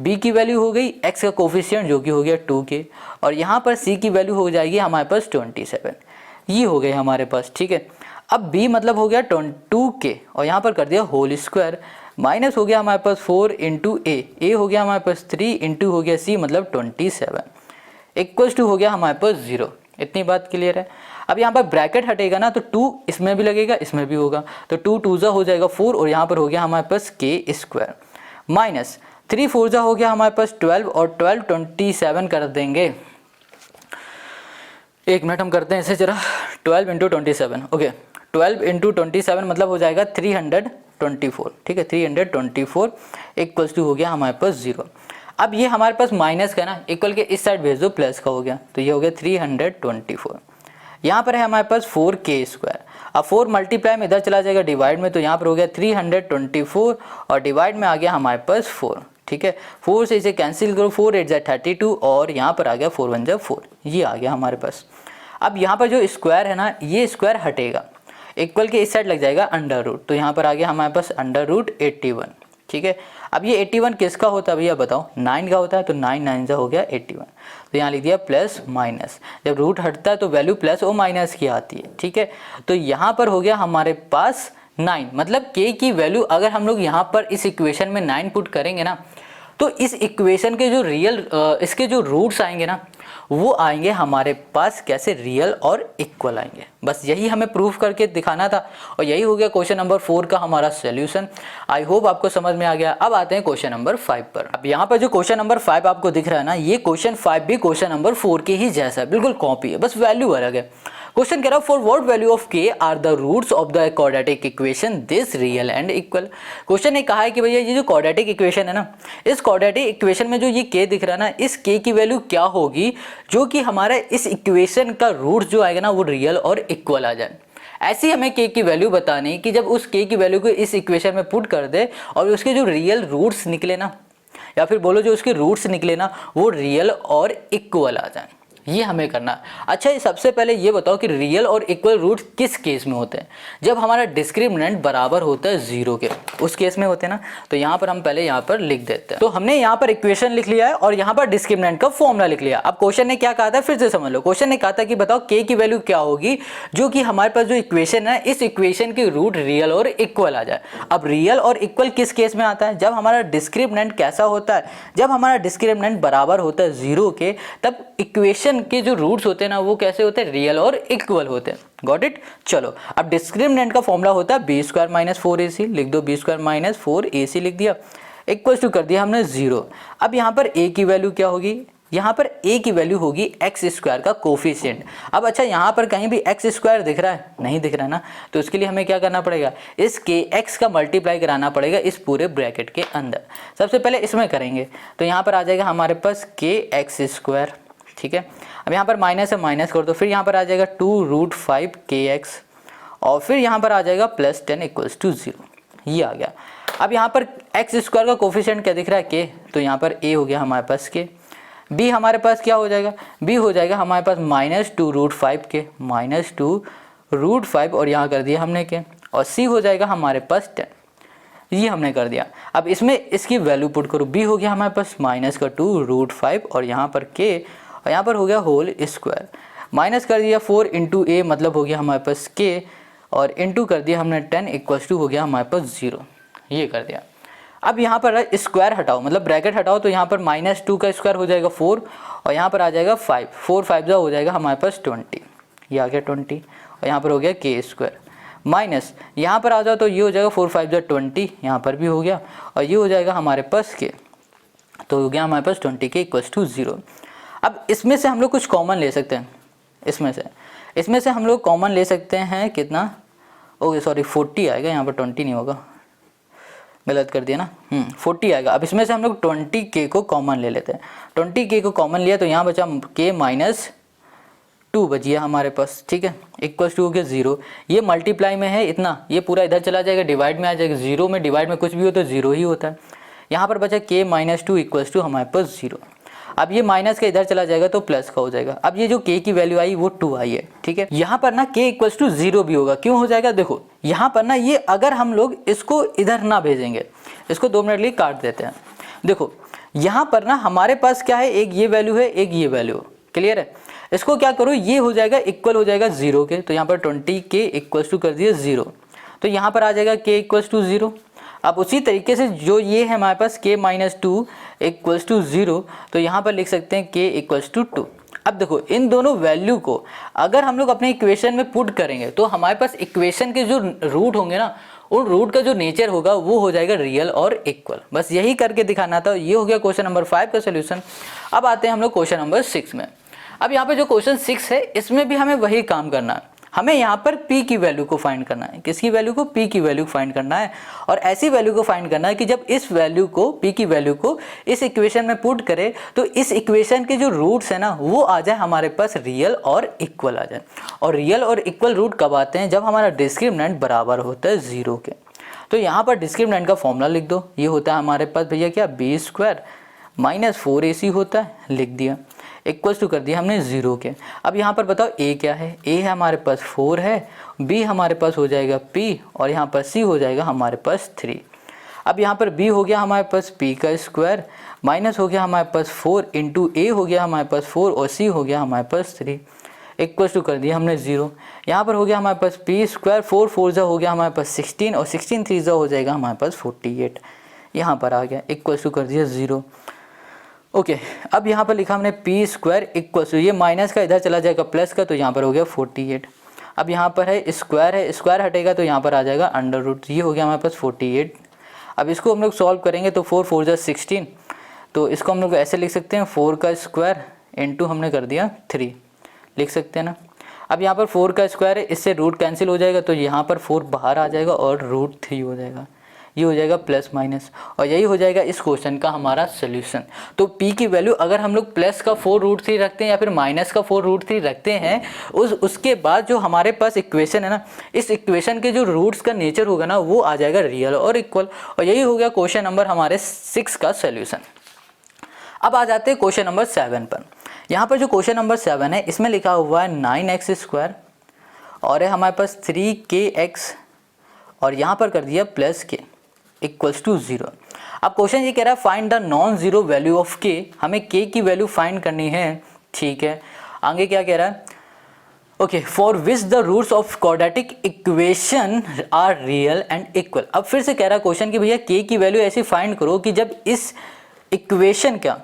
b की वैल्यू हो गई x का कोफिशिएंट जो कि हो गया 2k, और यहाँ पर c की वैल्यू हो जाएगी हमारे पास 27। ये हो गए हमारे पास। ठीक है, अब b मतलब हो गया 2k और यहाँ पर कर दिया होल स्क्वायर, माइनस हो गया हमारे पास 4 इंटू a हो गया हमारे पास 3 इंटू हो गया c मतलब 27, इक्वल्स टू हो गया हमारे पास 0। इतनी बात क्लियर है। अब यहाँ पर ब्रैकेट हटेगा ना तो 2 इसमें भी लगेगा, इसमें भी होगा, तो 2 2 जा हो जाएगा 4 और यहाँ पर हो गया हमारे पास k स्क्वायर माइनस 3 4 जा हो गया हमारे पास 12 और 12 27 कर देंगे। एक मिनट हम करते हैं इसे जरा, 12 इंटू 27, ओके 12 इंटू 27 मतलब हो जाएगा 324। ठीक है, 324 इक्वल्स टू हो गया हमारे पास 0। अब ये हमारे पास माइनस का ना, इक्वल के इस साइड भेज दो, प्लस का हो गया, तो ये हो गया 324। यहाँ पर है हमारे पास 4k स्क्वायर। अब 4 मल्टीप्लाई में इधर चला जाएगा डिवाइड में, तो यहाँ पर हो गया 324 और डिवाइड में आ गया हमारे पास 4। ठीक है, 4 से इसे कैंसिल करो, 4 8 जा 32 और यहाँ पर आ गया 4 1 जा 4, ये आ गया हमारे पास। अब यहाँ पर जो स्क्वायर है ना, ये स्क्वायर हटेगा, इक्वल के इस साइड लग जाएगा अंडर रूट, तो यहाँ पर आ गया हमारे पास अंडर रूट 81। ठीक है, अब ये 81 किसका होता है भैया बताओ, 9 का होता है, तो 9 9 जा हो गया 81, तो यहाँ लिख दिया प्लस माइनस, जब रूट हटता है तो वैल्यू प्लस और माइनस की आती है। ठीक है, तो यहाँ पर हो गया हमारे पास 9, मतलब k की वैल्यू अगर हम लोग यहाँ पर इस इक्वेशन में 9 पुट करेंगे ना, तो इस इक्वेशन के जो रियल इसके जो रूट्स आएंगे ना वो आएंगे हमारे पास कैसे, रियल और इक्वल आएंगे। बस यही हमें प्रूफ करके दिखाना था और यही हो गया क्वेश्चन नंबर 4 का हमारा सॉल्यूशन। आई होप आपको समझ में आ गया। अब आते हैं क्वेश्चन नंबर 5 पर। अब यहाँ पर जो क्वेश्चन नंबर 5 आपको दिख रहा है ना, ये क्वेश्चन 5 भी क्वेश्चन नंबर 4 के ही जैसा है, बिल्कुल कॉपी है, बस वैल्यू अलग है। क्वेश्चन कह रहा है for what value of K are the roots of the quadratic equation this real and equal. Question ने कहा है कि भैया ये जो क्वाड्रेटिक इक्वेशन है ना, इस क्वाड्रेटिक इक्वेशन में जो ये के दिख रहा है ना, इस के की वैल्यू क्या होगी जो कि हमारा इस इक्वेशन का रूट जो आएगा ना वो रियल और इक्वल आ जाए। ऐसी हमें के की वैल्यू बतानी कि जब उस के की वैल्यू को इस इक्वेशन में पुट कर दे और उसके जो रियल रूट्स निकले ना, या फिर बोलो जो उसके रूट्स निकले ना, वो रियल और इक्वल आ जाए, ये हमें करना। अच्छा, सबसे पहले ये बताओ कि रियल और इक्वल रूट किस केस में होते हैं? जब हमारा डिस्क्रिमिनेंट बराबर होता है जीरो के, उस केस में होते हैं ना। तो यहाँ पर हम पहले यहाँ पर लिख देते हैं। तो हमने यहाँ पर इक्वेशन लिख लिया है और यहाँ पर डिस्क्रिमिनेंट का फॉर्मूला लिख लिया। अब क्वेश्चन ने क्या कहा था फिर से समझ लो। क्वेश्चन ने कहा था कि बताओ के की वैल्यू क्या होगी जो कि हमारे पास जो इक्वेशन है, इस इक्वेशन के रूट रियल और इक्वल आ जाए। अब रियल और इक्वल किस केस में आता है? जब हमारा डिस्क्रिमिनेंट कैसा होता है, जब हमारा डिस्क्रिमिनेंट बराबर होता है जीरो के, तब इक्वेशन के जो रूट्स होते हैं ना वो कैसे होते हैं? रियल और इक्वल होते हैं। Got it? चलो, अब डिस्क्रिमिनेंट का फॉर्मूला होता है बी स्क्वायर माइनस 4ac, लिख दो बी स्क्वायर माइनस 4ac लिख दिया, इक्वल टू कर दिया हमने जीरो। अब यहाँ पर a की वैल्यू क्या होगी? यहाँ पर a की वैल्यू होगी एक्स स्क्वायर का कोफिशिएंट। अब अच्छा, यहाँ पर कहीं भी एक्स स्क्वायर दिख रहा है? नहीं दिख रहा है ना। तो उसके लिए हमें क्या करना पड़ेगा? इस के एक्स का मल्टीप्लाई कराना पड़ेगा इस पूरे ब्रैकेट के अंदर। सबसे पहले इसमें करेंगे तो यहाँ पर आ जाएगा हमारे पास के एक्स स्क्वायर, ठीक है। अब यहाँ पर माइनस है, माइनस कर दो, फिर यहाँ पर आ जाएगा 2√5 kx और फिर यहाँ पर आ जाएगा +10 इक्वल्स टू 0, ये आ गया। अब यहाँ पर एक्स स्क्वायर का कोफिशिएंट क्या दिख रहा है? के, तो यहाँ पर a हो गया हमारे पास के। b हमारे पास क्या हो जाएगा? b हो जाएगा हमारे पास -2√5 के, -2√5 और यहाँ कर दिया हमने के, और c हो जाएगा हमारे पास 10, ये हमने कर दिया। अब इसमें इसकी वैल्यू पुट करो, b हो गया हमारे पास -2√5 और यहाँ पर k और यहाँ पर हो गया होल स्क्वायर, माइनस कर दिया 4 इंटू a मतलब हो गया हमारे पास k और इंटू कर दिया हमने 10 इक्वल्स टू हो गया हमारे पास 0, ये कर दिया। अब यहाँ पर स्क्वायर हटाओ मतलब ब्रैकेट हटाओ, तो यहाँ पर -2 का स्क्वायर हो जाएगा 4 और यहाँ पर आ जाएगा 5, 4 5 हो जाएगा हमारे पास 20, ये आ गया 20 और यहाँ पर हो गया के स्क्वायर, माइनस यहाँ पर आ जाओ तो ये हो जाएगा 4 5 20, यहाँ पर भी हो गया और ये हो जाएगा हमारे पास के, तो हो गया हमारे पास 20 के इक्वल्स टू 0। अब इसमें से हम लोग कुछ कॉमन ले सकते हैं, इसमें से हम लोग कॉमन ले सकते हैं कितना? ओके सॉरी 40 आएगा, यहाँ पर 20 नहीं होगा, गलत कर दिया ना, 40 आएगा। अब इसमें से हम लोग 20k को कॉमन ले लेते हैं। 20k को कॉमन लिया तो यहाँ बचा k -2 बच गया हमारे पास, ठीक है, इक्वल्स टू हो गया 0। ये मल्टीप्लाई में है इतना, ये पूरा इधर चला जाएगा, डिवाइड में आ जाएगा, 0 में डिवाइड में कुछ भी हो तो 0 ही होता है। यहाँ पर बचा k -2 इक्वल्स टू हमारे पास 0। अब ये माइनस का इधर चला जाएगा तो प्लस का हो जाएगा। अब ये जो k की वैल्यू आई वो 2 आई है, ठीक है। यहाँ पर ना k इक्वल्स टू 0 भी होगा, क्यों हो जाएगा? देखो यहाँ पर ना ये अगर हम लोग इसको इधर ना भेजेंगे, इसको 2 मिनट लिए काट देते हैं। देखो यहाँ पर ना हमारे पास क्या है, एक ये वैल्यू है, एक ये वैल्यू, क्लियर है। इसको क्या करो, ये हो जाएगा इक्वल हो जाएगा 0 के, तो यहाँ पर 20k इक्वल्स टू कर दिया 0, तो यहाँ पर आ जाएगा k इक्वल्स टू 0। अब उसी तरीके से जो ये है हमारे पास k -2 इक्वल्स टू 0, तो यहाँ पर लिख सकते हैं k इक्वल्स टू 2। अब देखो इन दोनों वैल्यू को अगर हम लोग अपने इक्वेशन में पुट करेंगे तो हमारे पास इक्वेशन के जो रूट होंगे ना, उन रूट का जो नेचर होगा वो हो जाएगा रियल और इक्वल। बस यही करके दिखाना था। ये हो गया क्वेश्चन नंबर 5 का सोल्यूशन। अब आते हैं हम लोग क्वेश्चन नंबर 6 में। अब यहाँ पे जो क्वेश्चन 6 है इसमें भी हमें वही काम करना है, हमें यहाँ पर p की वैल्यू को फाइंड करना है। किसकी वैल्यू को? p की वैल्यू फाइंड करना है, और ऐसी वैल्यू को फाइंड करना है कि जब इस वैल्यू को, p की वैल्यू को इस इक्वेशन में पुट करें तो इस इक्वेशन के जो रूट्स है ना वो आ जाए हमारे पास रियल और इक्वल आ जाए। और रियल और इक्वल रूट कब आते हैं? जब हमारा डिस्क्रिमिनेंट बराबर होता है 0 के। तो यहाँ पर डिस्क्रिमिनेंट का फॉर्मूला लिख दो, ये होता है हमारे पास भैया क्या, b स्क्वायर -4ac होता है, लिख दिया, इक्वल्स टू कर दिया हमने 0 के। अब यहाँ पर बताओ a क्या है? a है हमारे पास 4 है, b हमारे पास हो जाएगा p और यहाँ पर c हो जाएगा हमारे पास 3। अब यहाँ पर b हो गया हमारे पास p का स्क्वायर, माइनस हो गया हमारे पास 4 इंटू a हो गया हमारे पास 4 और c हो गया हमारे पास 3, इक्वल्स टू कर दिया हमने 0। यहाँ पर हो गया हमारे पास p स्क्वायर, 4 4 हो गया हमारे पास 16 और 16 3 हो जाएगा हमारे पास 48, यहाँ पर आ गया, इक्वल्स टू कर दिया 0। ओके अब यहाँ पर लिखा हमने p स्क्वायर इक्वल्स टू, ये माइनस का इधर चला जाएगा प्लस का, तो यहाँ पर हो गया 48। अब यहाँ पर है, स्क्वायर हटेगा तो यहाँ पर आ जाएगा अंडर रूट, ये हो गया हमारे पास 48। अब इसको हम लोग सॉल्व करेंगे तो 4 4 16, तो इसको हम लोग ऐसे लिख सकते हैं 4 का स्क्वायर इंटू हमने कर दिया 3, लिख सकते हैं ना। अब यहाँ पर 4 का स्क्वायर है, इससे रूट कैंसिल हो जाएगा तो यहाँ पर 4 बाहर आ जाएगा और √3 हो जाएगा, ये हो जाएगा प्लस माइनस, और यही हो जाएगा इस क्वेश्चन का हमारा सोल्यूशन। तो p की वैल्यू अगर हम लोग प्लस का 4√3 रखते हैं या फिर माइनस का 4√3 रखते हैं, उसके बाद जो हमारे पास इक्वेशन है ना, इस इक्वेशन के जो रूट्स का नेचर होगा ना वो आ जाएगा रियल और इक्वल, और यही हो गया क्वेश्चन नंबर हमारे 6 का सोल्यूशन। अब आ जाते हैं क्वेश्चन नंबर 7 पर। यहाँ पर जो क्वेश्चन नंबर 7 है इसमें लिखा हुआ है 9x² और है हमारे पास 3kx और यहाँ पर कर दिया प्लस के इक्वल्स टू 0। अब क्वेश्चन ये कह रहा है find the non zero value of k, हमें k की वैल्यू फाइंड करनी है, ठीक है। आगे क्या कह रहा है, okay, for which the roots of quadratic equation are real and equal. अब फिर से कह रहा है क्वेश्चन कि भैया k की वैल्यू ऐसी फाइंड करो कि जब इस इक्वेशन का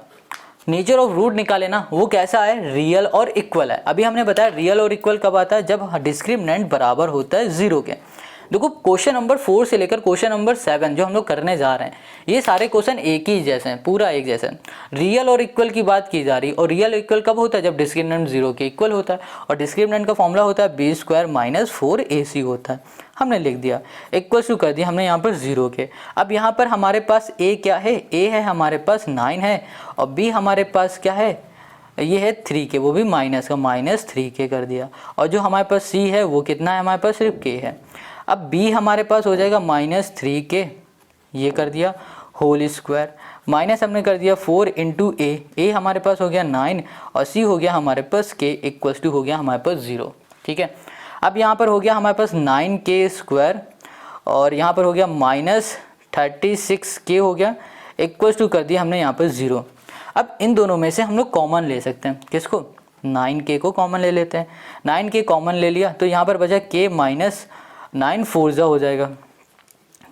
नेचर ऑफ रूट निकाले ना वो कैसा है, रियल और इक्वल है। अभी हमने बताया रियल और इक्वल कब आता है, जब डिस्क्रिमिनेंट बराबर होता है 0 के। देखो क्वेश्चन नंबर 4 से लेकर क्वेश्चन नंबर 7 जो हम लोग करने जा रहे हैं ये सारे क्वेश्चन एक ही जैसे हैं, पूरा एक जैसे हैं। रियल और इक्वल की बात की जा रही है, और रियल इक्वल कब होता है, जब डिस्क्रिमिनेंट 0 के इक्वल होता है, और डिस्क्रिमिनेंट का फॉर्मूला होता है b² - 4ac होता है। हमने लिख दिया इक्वल टू कर दिया हमने यहाँ पर 0 के। अब यहाँ पर हमारे पास a क्या है, a है हमारे पास 9 है, और b हमारे पास क्या है, ये है 3k, वो भी माइनस का -3k कर दिया, और जो हमारे पास c है वो कितना है, हमारे पास सिर्फ k है। अब b हमारे पास हो जाएगा -3k, ये कर दिया होल स्क्वायर, माइनस हमने कर दिया 4 × a हमारे पास हो गया 9 और c हो गया हमारे पास k इक्वल्स टू हो गया हमारे पास 0, ठीक है। अब यहाँ पर हो गया हमारे पास 9k² और यहाँ पर हो गया -36k हो गया इक्वल्स टू कर दिया हमने यहाँ पर 0। अब इन दोनों में से हम लोग कॉमन ले सकते हैं, किसको, 9k को कॉमन ले लेते हैं। 9k कॉमन ले लिया तो यहाँ पर बचा k - 9 4 हो जाएगा,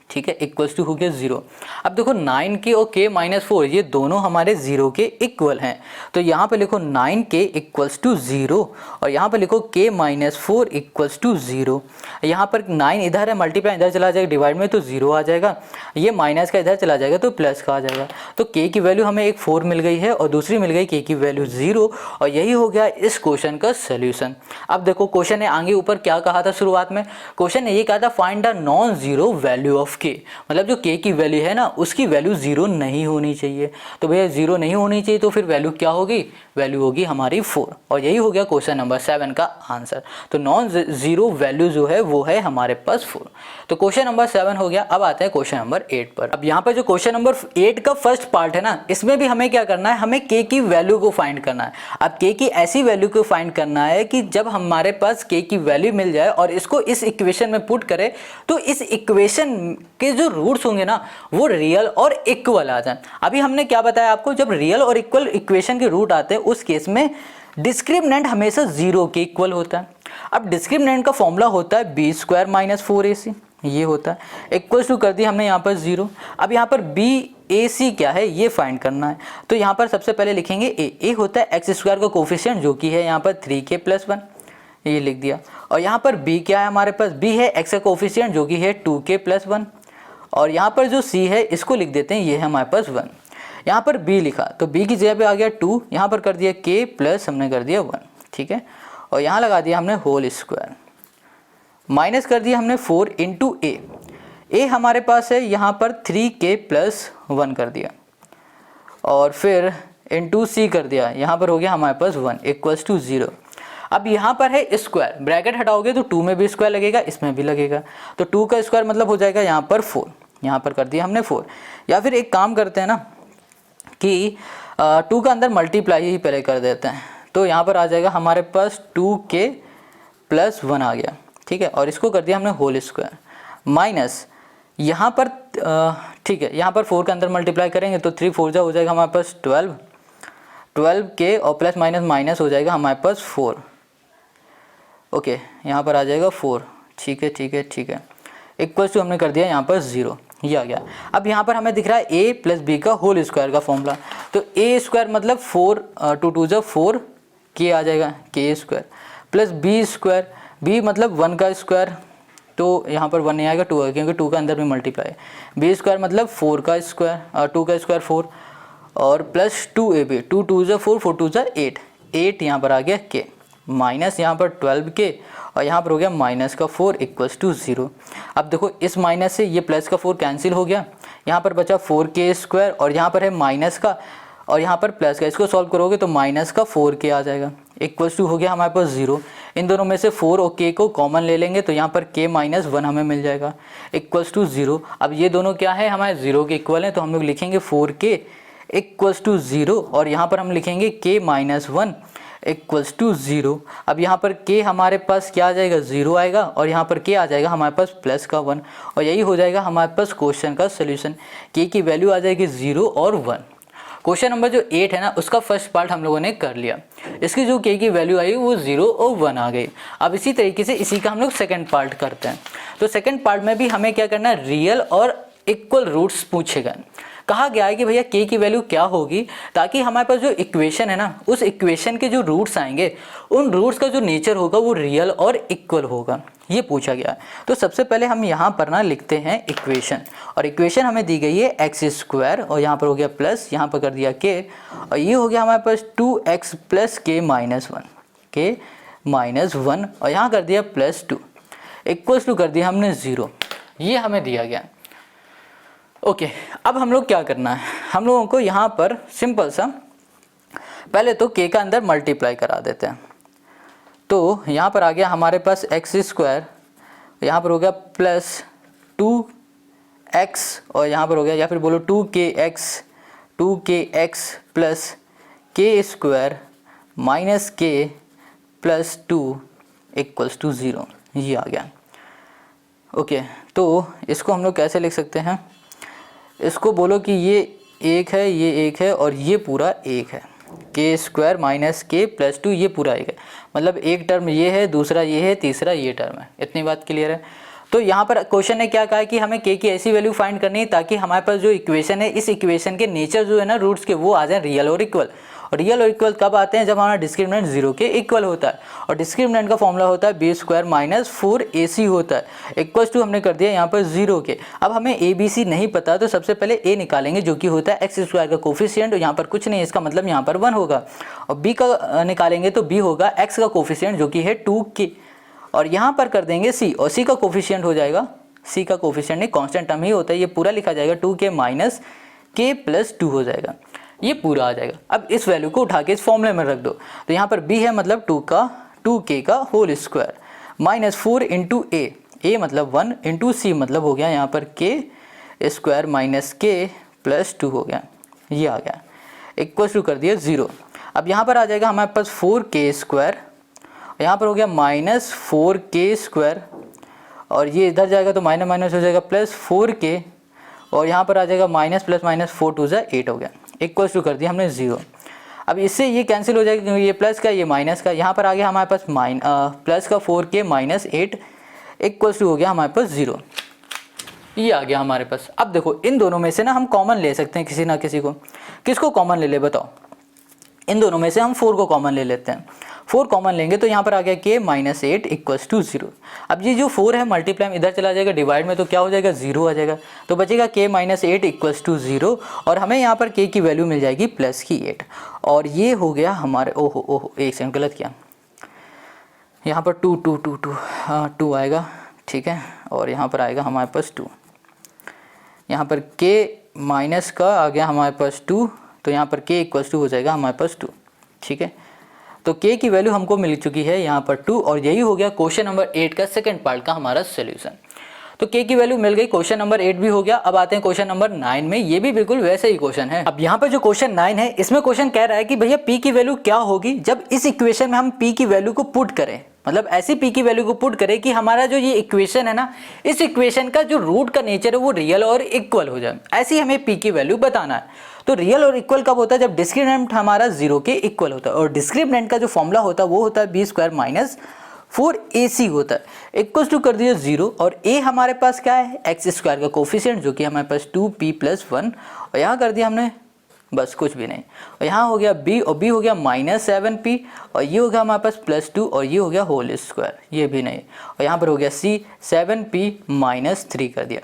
ठीक है, इक्वल्स टू हो गया 0। अब देखो 9k और k - 4 ये दोनों हमारे 0 के इक्वल हैं, तो यहाँ पे लिखो 9k इक्वल्स टू 0 और यहाँ पे लिखो k - 4 इक्वल्स टू 0। यहाँ पर 9 इधर है, मल्टीप्लाई इधर चला जाएगा, डिवाइड में तो 0 आ जाएगा, ये माइनस का इधर चला जाएगा तो प्लस का आ जाएगा। तो k की वैल्यू हमें एक 4 मिल गई है और दूसरी मिल गई k की वैल्यू 0, और यही हो गया इस क्वेश्चन का सोल्यूशन। अब देखो क्वेश्चन ने आगे ऊपर क्या कहा था, शुरुआत में क्वेश्चन ने ये कहा था find the non zero value of k, मतलब जो k की वैल्यू है ना उसकी वैल्यू 0 नहीं होनी चाहिए। तो भैया 0 नहीं होनी चाहिए तो फिर वैल्यू क्या होगी, वैल्यू होगी हमारी 4, और यही हो गया क्वेश्चन नंबर 7 का आंसर। तो नॉन जीरो वैल्यू जो है वो है हमारे पास 4। तो क्वेश्चन नंबर 7 हो गया। अब आते हैं क्वेश्चन नंबर 8 पर। अब यहाँ पर जो क्वेश्चन नंबर 8 का फर्स्ट पार्ट है ना, इसमें भी हमें क्या करना है, हमें k की वैल्यू को फाइंड करना है। अब k की ऐसी वैल्यू को फाइंड करना है कि जब हमारे पास k की वैल्यू मिल जाए और इसको इस इक्वेशन में पुट करें तो इस इक्वेशन के जो रूट्स होंगे ना वो रियल और इक्वल आ जाए। अभी हमने क्या बताया आपको, जब रियल और इक्वल इक्वेशन के रूट आते हैं उस केस में डिस्क्रिमिनेंट हमेशा 0 के इक्वल होता है। अब डिस्क्रिमिनेंट का फॉर्मूला होता है b² - 4ac, ये होता है इक्वल्स टू कर दिया हमने यहाँ पर 0। अब यहाँ पर BAC क्या है ये फाइंड करना है, तो यहाँ पर सबसे पहले लिखेंगे a होता है x² का कोफिशिएंट जो कि है यहाँ पर 3k + 1, ये लिख दिया। और यहाँ पर b क्या है हमारे पास, b है x का कोफिशिएंट जो कि है 2k + 1, और यहाँ पर जो c है इसको लिख देते हैं, ये है हमारे पास 1। यहाँ पर b लिखा तो b की जगह पे आ गया 2, यहाँ पर कर दिया k प्लस हमने कर दिया 1, ठीक है, और यहाँ लगा दिया हमने होल स्क्वायर, माइनस कर दिया हमने 4 × a हमारे पास है यहाँ पर 3k + 1 कर दिया, और फिर इंटू c कर दिया, यहाँ पर हो गया हमारे पास 1 इक्वल्स टू 0। अब यहाँ पर है स्क्वायर, ब्रैकेट हटाओगे तो 2 में भी स्क्वायर लगेगा, इसमें भी लगेगा, तो 2 का स्क्वायर मतलब हो जाएगा यहाँ पर 4, यहाँ पर कर दिया हमने 4। या फिर एक काम करते हैं ना कि 2 का अंदर मल्टीप्लाई ही पहले कर देते हैं, तो यहाँ पर आ जाएगा हमारे पास 2k + 1 आ गया, ठीक है, और इसको कर दिया हमने होल स्क्वायर माइनस यहाँ पर ठीक है, यहाँ पर 4 के अंदर मल्टीप्लाई करेंगे तो 3 4 हो जाएगा हमारे पास 12k और प्लस माइनस माइनस हो जाएगा हमारे पास 4, ओके, यहाँ पर आ जाएगा 4, ठीक है ठीक है ठीक है, इक्वल्स टू हमने कर दिया यहाँ पर 0, ये आ गया। अब यहाँ पर हमें दिख रहा है a + b का होल स्क्वायर का फॉर्मूला, तो a² मतलब 4 2 2 जा 4 k आ जाएगा k² प्लस b² b मतलब 1 का स्क्वायर, तो यहाँ पर 1 नहीं आएगा 2 आएगा क्योंकि 2 का अंदर में मल्टीप्लाई, b² मतलब 4 का स्क्वायर 2 का स्क्वायर 4 और प्लस 2ab 2 2 जा 4 4 2 जा 8 8 यहाँ पर आ गया k माइनस यहाँ पर 12k और यहाँ पर हो गया माइनस का 4 इक्वल्स टू 0। अब देखो इस माइनस से ये प्लस का 4 कैंसिल हो गया, यहाँ पर बचा 4k स्क्वायर और यहाँ पर है माइनस का और यहाँ पर प्लस का, इसको सॉल्व करोगे तो माइनस का 4k आ जाएगा इक्वल्स टू हो गया हमारे पास 0। इन दोनों में से 4 और k को कॉमन ले लेंगे तो यहाँ पर k माइनस 1 हमें मिल जाएगा इक्वल्स टू 0। अब ये दोनों क्या है, हमारे 0 के इक्वल हैं तो हम लोग लिखेंगे 4k इक्वल्स टू 0 और यहाँ पर हम लिखेंगे k माइनस 1 इक्वल्स टू 0। अब यहाँ पर k हमारे पास क्या आ जाएगा, 0 आएगा और यहाँ पर k आ जाएगा हमारे पास प्लस का 1 और यही हो जाएगा हमारे पास क्वेश्चन का सोल्यूशन। k की वैल्यू आ जाएगी 0 और 1। क्वेश्चन नंबर जो 8 है ना उसका फर्स्ट पार्ट हम लोगों ने कर लिया, इसकी जो k की वैल्यू आई वो 0 और 1 आ गई। अब इसी तरीके से इसी का हम लोग सेकंड पार्ट करते हैं। तो सेकंड पार्ट में भी हमें क्या करना है, रियल और इक्वल रूट्स पूछे गए। कहा गया है कि भैया k की वैल्यू क्या होगी, ताकि हमारे पास जो इक्वेशन है ना उस इक्वेशन के जो रूट्स आएंगे उन रूट्स का जो नेचर होगा वो रियल और इक्वल होगा, ये पूछा गया है। तो सबसे पहले हम यहाँ पर ना लिखते हैं इक्वेशन, और इक्वेशन हमें दी गई है एक्स स्क्वायर और यहाँ पर हो गया प्लस, यहाँ पर कर दिया k और ये हो गया हमारे पास 2x प्लस k माइनस 1 और यहाँ कर दिया प्लस 2 इक्वल्स टू कर दिया हमने 0, ये हमें दिया गया। ओके अब हम लोग क्या करना है, हम लोगों को यहाँ पर सिंपल सा पहले तो k का अंदर मल्टीप्लाई करा देते हैं। तो यहाँ पर आ गया हमारे पास एक्स स्क्वायर, यहाँ पर हो गया प्लस 2x और यहाँ पर हो गया या फिर बोलो 2kx plus k square minus k plus 2 equals to 0, ये आ गया। ओके तो इसको हम लोग कैसे लिख सकते हैं, इसको बोलो कि ये एक है, ये एक है और ये पूरा एक है, k square minus k plus 2 ये पूरा एक है, मतलब एक टर्म ये है, दूसरा ये है, तीसरा ये टर्म है। इतनी बात क्लियर है। तो यहाँ पर क्वेश्चन ने क्या कहा है कि हमें k की ऐसी वैल्यू फाइंड करनी है ताकि हमारे पास जो इक्वेशन है इस इक्वेशन के नेचर जो है ना रूट्स के वो आ जाए रियल और इक्वल। और रियल और इक्वल कब आते हैं, जब हमारा डिस्क्रिमिनेंट 0 के इक्वल होता है, और डिस्क्रिमिनेंट का फॉर्मूला होता है b स्क्वायर माइनस 4ac होता है इक्वल्स टू हमने कर दिया यहाँ पर 0 के। अब हमें abc नहीं पता तो सबसे पहले a निकालेंगे जो कि होता है एक्स स्क्वायर का कोफिशिएंट, और यहाँ पर कुछ नहीं, इसका मतलब यहाँ पर 1 होगा। और b का निकालेंगे तो b होगा x का कोफिशिएंट जो कि है 2k, और यहाँ पर कर देंगे c और c का कोफिशिएंट हो जाएगा, c का कोफिशिएंट नहीं कांस्टेंट टर्म ही होता है, ये पूरा लिखा जाएगा 2k माइनस k प्लस 2 हो जाएगा, ये पूरा आ जाएगा। अब इस वैल्यू को उठा के इस फॉर्मूले में रख दो, तो यहाँ पर b है मतलब 2k का whole square minus 4 into a मतलब 1 इंटू c मतलब हो गया यहाँ पर k square minus k plus 2 हो गया, ये आ गया इक्वल टू कर दिया 0। अब यहाँ पर आ जाएगा हमारे पास 4k स्क्वायर, यहाँ पर हो गया माइनस 4k स्क्वायर और ये इधर जाएगा तो माइनस माइनस हो जाएगा प्लस 4k और यहाँ पर आ जाएगा माइनस प्लस माइनस 4 2 जा 8 हो गया इक्वल्स टू कर दिया हमने 0। अब इससे ये कैंसिल हो जाएगा क्योंकि ये प्लस का ये माइनस का, यहाँ पर आ गया हमारे पास प्लस का 4k माइनस 8 इक्वल्स टू हो गया हमारे पास 0, ये आ गया हमारे पास। अब देखो इन दोनों में से ना हम कॉमन ले सकते हैं किसी ना किसी को, किसको कॉमन ले ले बताओ, इन दोनों में से हम 4 को कॉमन ले लेते हैं। 4 कॉमन लेंगे तो यहाँ पर आ गया k माइनस 8 इक्वल्स टू 0। अब ये जो 4 है मल्टीप्लाई इधर चला जाएगा, डिवाइड में तो क्या हो जाएगा 0 आ जाएगा, तो बचेगा k माइनस 8 इक्वल्स टू 0 और हमें यहाँ पर k की वैल्यू मिल जाएगी प्लस की 8 और ये हो गया हमारे, ओहो ओहो एक सेकंड गलत किया, यहाँ पर 2 आएगा, ठीक है, और यहाँ पर आएगा हमारे पास 2, यहाँ पर k माइनस का आ गया हमारे पास 2 तो यहाँ पर k इक्वल्स टू हो जाएगा हमारे पास 2, ठीक है। तो k की वैल्यू हमको मिल चुकी है यहाँ पर 2 और यही हो गया क्वेश्चन नंबर 8 का सेकंड पार्ट का हमारा सोल्यूशन। तो k की वैल्यू मिल गई, क्वेश्चन नंबर 8 भी हो गया। अब आते हैं क्वेश्चन नंबर 9 में, ये भी बिल्कुल वैसे ही क्वेश्चन है। अब यहाँ पर जो क्वेश्चन 9 है इसमें क्वेश्चन कह रहा है कि भैया p की वैल्यू क्या होगी जब इस इक्वेशन में हम p की वैल्यू को पुट करें, मतलब ऐसी p की वैल्यू को पुट करें कि हमारा जो ये इक्वेशन है ना इस इक्वेशन का जो रूट का नेचर है वो रियल और इक्वल हो जाए, ऐसी हमें p की वैल्यू बताना है। तो रियल और इक्वल कब होता है, जब डिस्क्रिमिनेंट हमारा 0 के इक्वल होता है, और डिस्क्रिमिनेंट का जो फॉर्मूला होता है वो होता है b स्क्वायर माइनस 4ac होता है इक्वल्स टू कर दिया 0 और a हमारे पास क्या है एक्स स्क्वायर का कोफिशिएंट जो कि हमारे पास 2p प्लस 1 और यहाँ कर दिया हमने बस कुछ भी नहीं, और यहाँ हो गया b और b हो गया माइनस 7p और ये हो गया हमारे पास प्लस 2 और ये हो गया होल स्क्वायर, ये भी नहीं, और यहाँ पर हो गया c 7p माइनस 3 कर दिया।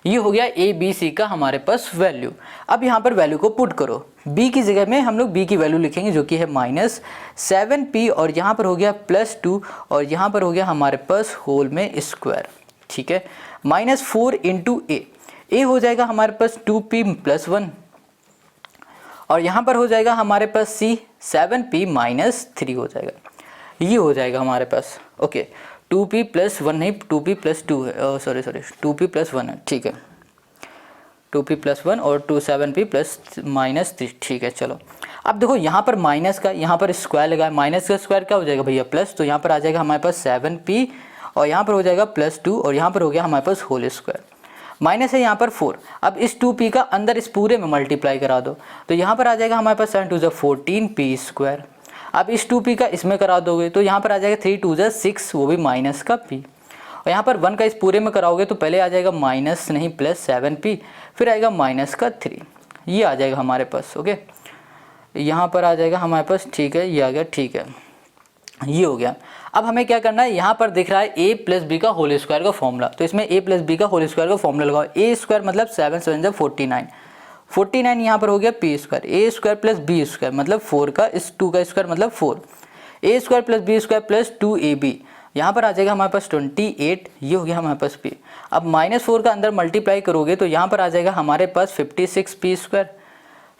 ये हो गया ए बी सी का हमारे पास वैल्यू। अब यहाँ पर वैल्यू को पुट करो, b की जगह में हम लोग b की वैल्यू लिखेंगे जो कि है -7p और यहाँ पर हो गया +2 और यहाँ पर हो गया हमारे पास होल में स्क्वायर, ठीक है। -4 इंटू ए हो जाएगा हमारे पास 2p + 1 और यहाँ पर हो जाएगा हमारे पास c 7p - 3 हो जाएगा, ये हो जाएगा हमारे पास। ओके 2p + 1 नहीं 2p + 2 है, सॉरी 2p + 1 है, ठीक है 2p + 1 और 7p -3, ठीक है। चलो अब देखो यहाँ पर माइनस का यहाँ पर स्क्वायर लगा है, माइनस का स्क्वायर क्या हो जाएगा भैया प्लस, तो यहाँ पर आ जाएगा हमारे पास 7p और यहाँ पर हो जाएगा +2 और यहाँ पर हो गया हमारे पास होल स्क्वायर, माइनस है यहाँ पर 4। अब इस 2p का अंदर इस पूरे में मल्टीप्लाई करा दो तो यहाँ पर आ जाएगा हमारे पास 7 × 14p²। अब इस 2p का इसमें करा दोगे तो यहाँ पर आ जाएगा 3 × 6 वो भी माइनस का p और यहाँ पर 1 का इस पूरे में कराओगे तो पहले आ जाएगा माइनस नहीं +7p फिर आएगा -3, ये आ जाएगा हमारे पास। ओके यहाँ पर आ जाएगा हमारे पास, ठीक है ये आ गया, ठीक है ये हो गया। अब हमें क्या करना है, यहाँ पर दिख रहा है a + b का होल स्क्वायर का फॉर्मूला, तो इसमें a + b का होल स्क्वायर का फॉर्मूला लगाओ। a² मतलब 7 × 7 = 49, 49 यहाँ पर हो गया p², a² + b² मतलब 4 का इस 2 का स्क्वायर मतलब 4, a² + b² + 2ab यहाँ पर आ जाएगा हमारे पास 28, ये हो गया हमारे पास p। अब -4 का अंदर मल्टीप्लाई करोगे तो यहाँ पर आ जाएगा हमारे पास 56p²,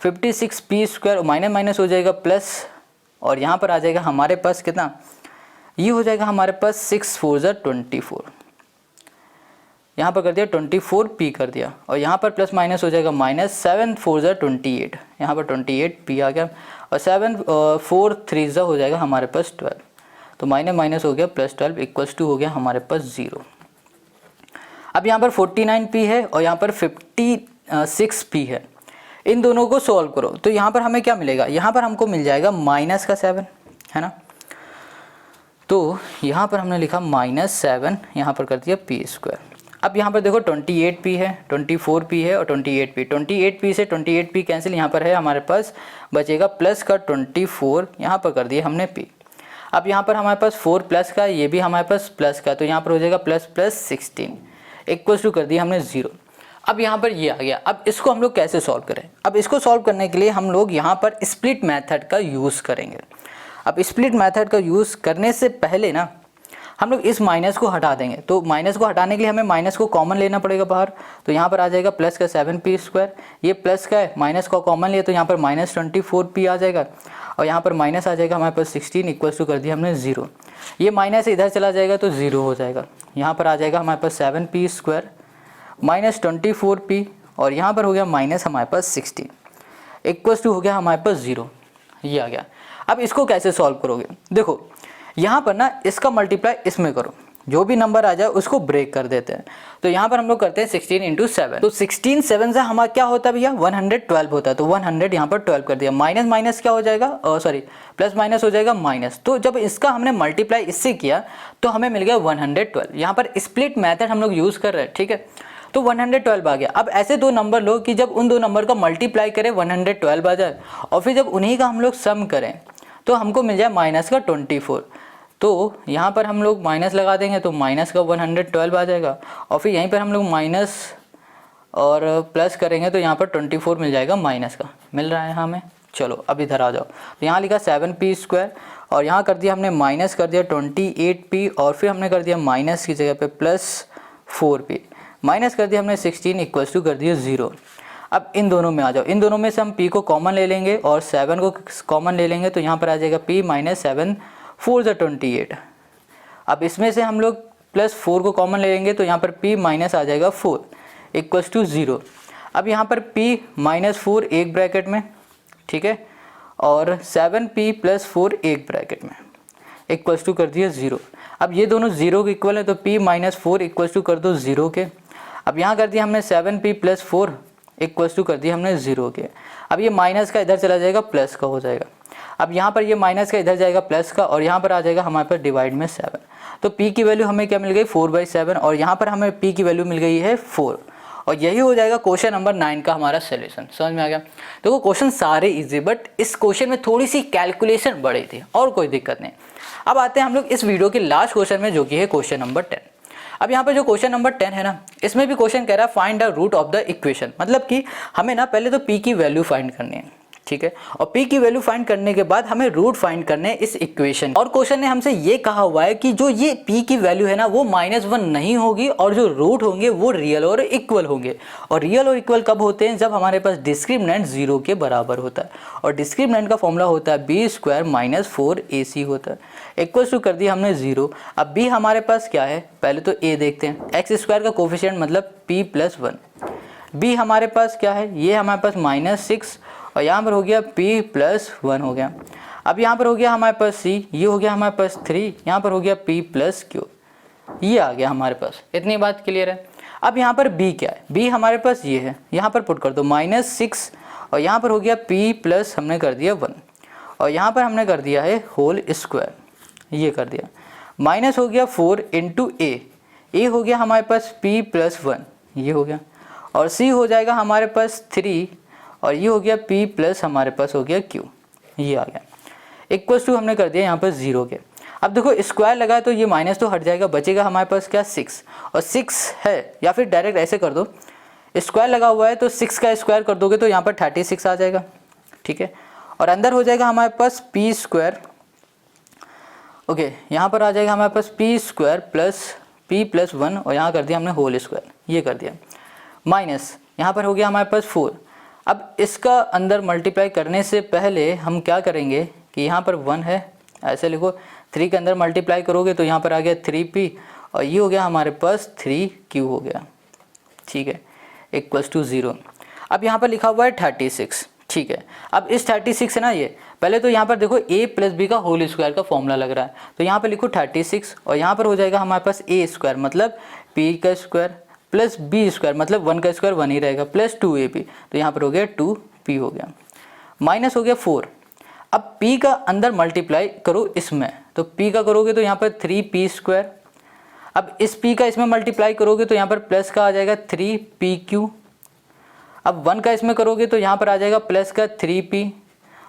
56p² माइनस माइनस हो जाएगा प्लस और यहाँ पर आ जाएगा हमारे पास कितना, ये हो जाएगा हमारे पास 6 × 4 = 24, यहाँ पर कर दिया 24p कर दिया और यहाँ पर प्लस माइनस हो जाएगा -7 × 4 = 28, यहाँ पर 28p आ गया और 7 4 3 हो जाएगा हमारे पास 12, तो माइनस माइनस हो गया +12 = हो गया हमारे पास 0। अब यहाँ पर 49p है और यहाँ पर 56p है, इन दोनों को सॉल्व करो तो यहाँ पर हमें क्या मिलेगा, यहाँ पर हमको मिल जाएगा -7 है ना, तो यहाँ पर हमने लिखा -7 यहाँ पर कर दिया p²। अब यहाँ पर देखो 28p है, 24p है और 28p, 28p से 28p कैंसिल, यहाँ पर है हमारे पास बचेगा प्लस का 24, यहाँ पर कर दिया हमने p। अब यहाँ पर हमारे पास 4 प्लस का, ये भी हमारे पास प्लस का, तो यहाँ पर हो जाएगा +16 = कर दिया हमने 0। अब यहाँ पर ये आ गया। अब इसको हम लोग कैसे सॉल्व करें, अब इसको सॉल्व करने के लिए हम लोग यहाँ पर स्प्लिट मेथड का यूज़ करेंगे। अब स्प्लिट मेथड का यूज़ करने से पहले ना हम लोग इस माइनस को हटा देंगे, तो माइनस को हटाने के लिए हमें माइनस को कॉमन लेना पड़ेगा बाहर, तो यहाँ पर आ जाएगा प्लस का 7p², ये प्लस का है माइनस को कॉमन लिया तो यहाँ पर -24p आ जाएगा और यहाँ पर माइनस आ जाएगा हमारे पास 16 = कर दिया हमने 0, ये माइनस इधर चला जाएगा तो 0 हो जाएगा, यहाँ पर आ जाएगा हमारे पास 7p² -24p और यहाँ पर हो गया माइनस हमारे पास 16 = हो गया हमारे पास 0, ये आ गया। अब इसको कैसे सॉल्व करोगे, देखो यहाँ पर ना इसका मल्टीप्लाई इसमें करो, जो भी नंबर आ जाए उसको ब्रेक कर देते हैं, तो यहाँ पर हम लोग करते हैं 16 × 7, तो 16 7 से हमारा क्या होता है भैया 112 होता है, तो 100 यहाँ पर 12 कर दिया, माइनस माइनस क्या हो जाएगा सॉरी प्लस माइनस हो जाएगा माइनस, तो जब इसका हमने मल्टीप्लाई इससे किया तो हमें मिल गया 112। यहाँ पर स्प्लिट मेथड हम लोग यूज़ कर रहे हैं, ठीक है, तो 112 आ गया। अब ऐसे दो नंबर लो कि जब उन दो नंबर का मल्टीप्लाई करें 112 आ जाए और फिर जब उन्हीं का हम लोग सम करें तो हमको मिल जाए -24, तो यहाँ पर हम लोग माइनस लगा देंगे तो माइनस का 112 आ जाएगा और फिर यहीं पर हम लोग माइनस और प्लस करेंगे तो यहाँ पर 24 मिल जाएगा, माइनस का मिल रहा है हमें। चलो अब इधर आ जाओ, तो यहाँ लिखा 7p² और यहाँ कर दिया हमने माइनस कर दिया 28p और फिर हमने कर दिया माइनस की जगह पे +4p, माइनस कर दिया हमने 16 = कर दिया 0। अब इन दोनों में आ जाओ, इन दोनों में से हम p को कॉमन ले लेंगे और 7 को कॉमन ले लेंगे तो यहाँ पर आ जाएगा p -7 4 = 28। अब इसमें से हम लोग +4 को कॉमन ले लेंगे तो यहाँ पर p माइनस आ जाएगा 4 = 0। अब यहाँ पर p -4 एक ब्रैकेट में, ठीक है, और 7p + 4 एक ब्रैकेट में = कर दिया 0। अब ये दोनों 0 के इक्वल है तो p -4 = कर दो 0 के। अब यहाँ कर दिया हमने 7p + 4 = कर दिया हमने 0 के। अब ये माइनस का इधर चला जाएगा प्लस का हो जाएगा, अब यहाँ पर ये माइनस का इधर जाएगा प्लस का और यहाँ पर आ जाएगा हमारे पास डिवाइड में 7, तो p की वैल्यू हमें क्या मिल गई 4/7 और यहाँ पर हमें p की वैल्यू मिल गई है 4 और यही हो जाएगा क्वेश्चन नंबर 9 का हमारा सोल्यूशन। समझ में आ गया। देखो क्वेश्चन सारे इजी, बट इस क्वेश्चन में थोड़ी सी कैलकुलेशन बढ़ी थी और कोई दिक्कत नहीं। अब आते हैं हम लोग इस वीडियो के लास्ट क्वेश्चन में जो कि है क्वेश्चन नंबर 10। अब यहाँ पे जो क्वेश्चन नंबर 10 है ना, इसमें भी क्वेश्चन कह रहा है find the root of the equation, मतलब कि हमें ना पहले तो p की वैल्यू फाइंड करनी है, ठीक है, और p की वैल्यू फाइंड करने के बाद हमें रूट फाइंड करने हैं इस इक्वेशन। और क्वेश्चन ने हमसे ये कहा हुआ है कि जो ये p की वैल्यू है ना वो -1 नहीं होगी और जो रूट होंगे वो रियल और इक्वल होंगे। और रियल और इक्वल कब होते हैं? जब हमारे पास डिस्क्रिमिनेंट 0 के बराबर होता है, और डिस्क्रिमिनेंट का फॉर्मूला होता है b² - 4ac होता है। इक्वल टू कर दिया हमने 0। अब b हमारे पास क्या है, पहले तो a देखते हैं, x² का कोफिशिएंट मतलब p+1। b हमारे पास क्या है, ये हमारे पास -6 और यहाँ पर हो गया p+1 हो गया। अब यहाँ पर हो गया हमारे पास c, ये हो गया हमारे पास 3, यहाँ पर हो गया p+q, ये आ गया हमारे पास। इतनी बात क्लियर है। अब यहाँ पर b क्या है, b हमारे पास ये है, यहाँ पर पुट कर दो -6 और यहाँ पर हो गया p+ हमने कर दिया 1 और यहाँ पर हमने कर दिया है होल स्क्वायर, ये कर दिया, माइनस हो गया 4 × a हो गया हमारे पास p+1, ये हो गया, और c हो जाएगा हमारे पास 3 और ये हो गया p+ हमारे पास हो गया q, ये आ गया। इक्वल्स टू हमने कर दिया यहाँ पर 0 के। अब देखो स्क्वायर लगा है तो ये माइनस तो हट जाएगा, बचेगा हमारे पास क्या 6, और 6 है, या फिर डायरेक्ट ऐसे कर दो, स्क्वायर लगा हुआ है तो 6 का स्क्वायर कर दोगे तो यहाँ पर 36 आ जाएगा, ठीक है, और अंदर हो जाएगा हमारे पास p², ओके, यहाँ पर आ जाएगा हमारे पास p² + p+1 और यहाँ कर दिया हमने होल स्क्वायर, ये कर दिया, माइनस यहाँ पर हो गया हमारे पास 4। अब इसका अंदर मल्टीप्लाई करने से पहले हम क्या करेंगे कि यहाँ पर 1 है, ऐसे लिखो, 3 के अंदर मल्टीप्लाई करोगे तो यहाँ पर आ गया 3p और ये हो गया हमारे पास 3q हो गया, ठीक है, इक्वल्स टू 0। अब यहाँ पर लिखा हुआ है 36, ठीक है। अब इस 36 है ना, ये पहले तो यहाँ पर देखो a + b का होल स्क्वायर का फॉर्मूला लग रहा है, तो यहाँ पर लिखो 36 और यहाँ पर हो जाएगा हमारे पास a² मतलब p² + b² मतलब 1 का स्क्वायर 1 ही रहेगा प्लस 2ab, तो यहाँ पर हो गया 2p हो गया, माइनस हो गया 4। अब p का अंदर मल्टीप्लाई करो इसमें, तो p का करोगे तो यहाँ पर 3p², अब इस p का इसमें मल्टीप्लाई करोगे तो यहाँ पर प्लस का आ जाएगा 3pq, अब 1 का इसमें करोगे तो यहाँ पर आ जाएगा प्लस का 3p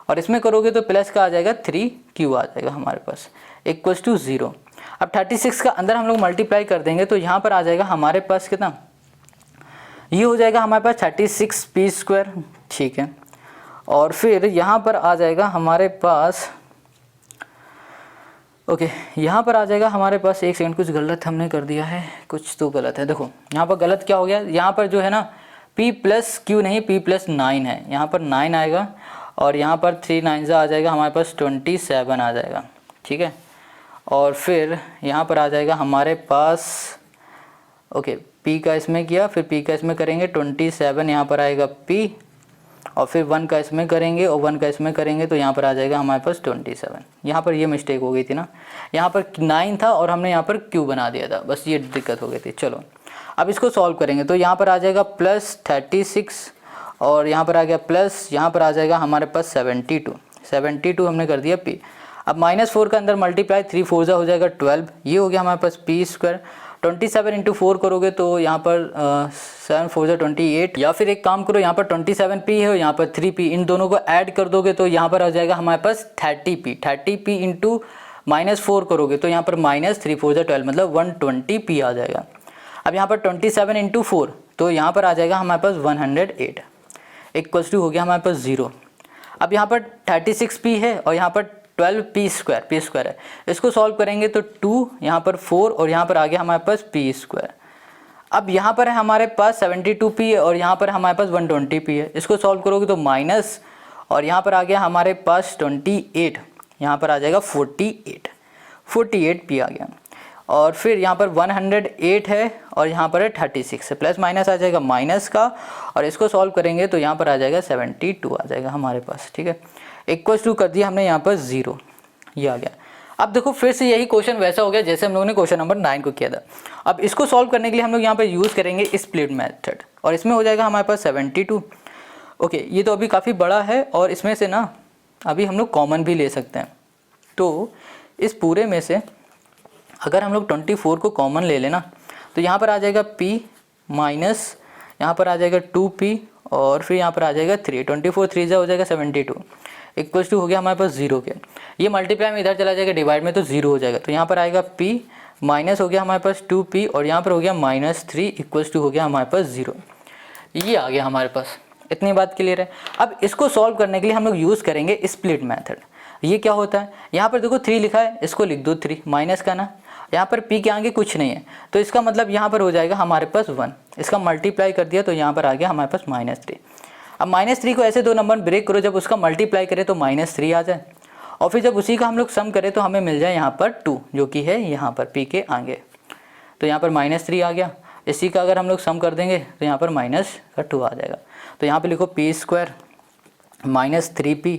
और इसमें करोगे तो प्लस का आ जाएगा 3q आ जाएगा हमारे पास, इक्वल्स टू 0। अब 36 का अंदर हम लोग मल्टीप्लाई कर देंगे तो यहाँ पर आ जाएगा हमारे पास कितना, ये हो जाएगा हमारे पास 36p², ठीक है, और फिर यहाँ पर आ जाएगा हमारे पास, ओके, यहाँ पर आ जाएगा हमारे पास, एक सेकंड, कुछ गलत हमने कर दिया है, कुछ तो गलत है, देखो यहाँ पर गलत क्या हो गया, यहाँ पर जो है ना p+q नहीं p+9 है, यहाँ पर 9 आएगा और यहाँ पर 3 9 आ जाएगा हमारे पास 27 आ जाएगा, ठीक है, और फिर यहाँ पर आ जाएगा हमारे पास, ओके, p का इसमें किया, फिर p का इसमें करेंगे 27, यहाँ पर आएगा p और फिर 1 का इसमें करेंगे और 1 का इसमें करेंगे तो यहाँ पर आ जाएगा हमारे पास 27। यहाँ पर ये मिस्टेक हो गई थी ना, यहाँ पर 9 था और हमने यहाँ पर q बना दिया था, बस ये दिक्कत हो गई थी। चलो अब इसको सॉल्व करेंगे तो यहाँ पर आ जाएगा +36 और यहाँ पर आ गया प्लस, यहाँ पर आ जाएगा हमारे पास 72 हमने कर दिया p। अब -4 का अंदर मल्टीप्लाई 3 4 हो जाएगा 12, ये हो गया हमारे पास p²। 27 × 4 करोगे तो यहाँ पर 7 4 28, या फिर एक काम करो, यहाँ पर 27p है और यहाँ पर 3p, इन दोनों को ऐड कर दोगे तो यहाँ पर आ जाएगा हमारे पास 30p × -4 करोगे तो यहाँ पर -3 4 12 मतलब 120p आ जाएगा। अब यहाँ पर 27 × 4 तो यहाँ पर आ जाएगा हमारे पास 108, इक्वल्स टू हो गया हमारे पास 0। अब यहाँ पर 36p है और यहाँ पर 12p² है, इसको सॉल्व करेंगे तो 2 यहाँ पर 4 और यहाँ पर आ गया हमारे पास p²। अब यहाँ पर है हमारे पास 72p और यहाँ पर हमारे पास 120p है, इसको सॉल्व करोगे तो माइनस और यहाँ पर आ गया हमारे पास 28, यहाँ पर आ जाएगा 48p आ गया, और फिर यहाँ पर 108 है और यहाँ पर है 36 है, प्लस माइनस आ जाएगा माइनस का और इसको सॉल्व करेंगे तो यहाँ पर आ जाएगा 72 आ जाएगा हमारे पास, ठीक है, इक्वल्स टू कर दिया हमने यहाँ पर 0, ये आ गया। अब देखो फिर से यही क्वेश्चन वैसा हो गया जैसे हम लोगों ने क्वेश्चन नंबर 9 को किया था। अब इसको सॉल्व करने के लिए हम लोग यहाँ पर यूज़ करेंगे स्प्लिट मेथड और इसमें हो जाएगा हमारे पास 72। ओके, ये तो अभी काफ़ी बड़ा है और इसमें से ना अभी हम लोग कॉमन भी ले सकते हैं, तो इस पूरे में से अगर हम लोग 24 को कॉमन ले लेना तो यहाँ पर आ जाएगा p माइनस यहाँ पर आ जाएगा 2p और फिर यहाँ पर आ जाएगा 3, 24 3 हो जाएगा 72, इक्वल्स टू हो गया हमारे पास 0 के। ये मल्टीप्लाई में इधर चला जाएगा डिवाइड में तो 0 हो जाएगा, तो यहाँ पर आएगा p माइनस हो गया हमारे पास 2p और यहाँ पर हो गया -3 इक्वल्स टू हो गया हमारे पास 0। ये आ गया हमारे पास। इतनी बात क्लियर है। अब इसको सॉल्व करने के लिए हम लोग यूज़ करेंगे स्प्लिट मेथड। ये क्या होता है, यहाँ पर देखो 3 लिखा है, इसको लिख दो 3 माइनस का ना, यहाँ पर p के आगे कुछ नहीं है तो इसका मतलब यहाँ पर हो जाएगा हमारे पास 1। इसका मल्टीप्लाई कर दिया तो यहाँ पर आ गया हमारे पास -3। अब -3 को ऐसे दो नंबर ब्रेक करो, जब उसका मल्टीप्लाई करें तो -3 आ जाए और फिर जब उसी का हम लोग सम करें तो हमें मिल जाए यहाँ पर 2 जो कि है यहाँ पर p के आगे। तो यहाँ पर -3 आ गया। इसी का अगर हम लोग सम कर देंगे तो यहाँ पर -2 आ जाएगा। तो यहाँ पर लिखो p² -3p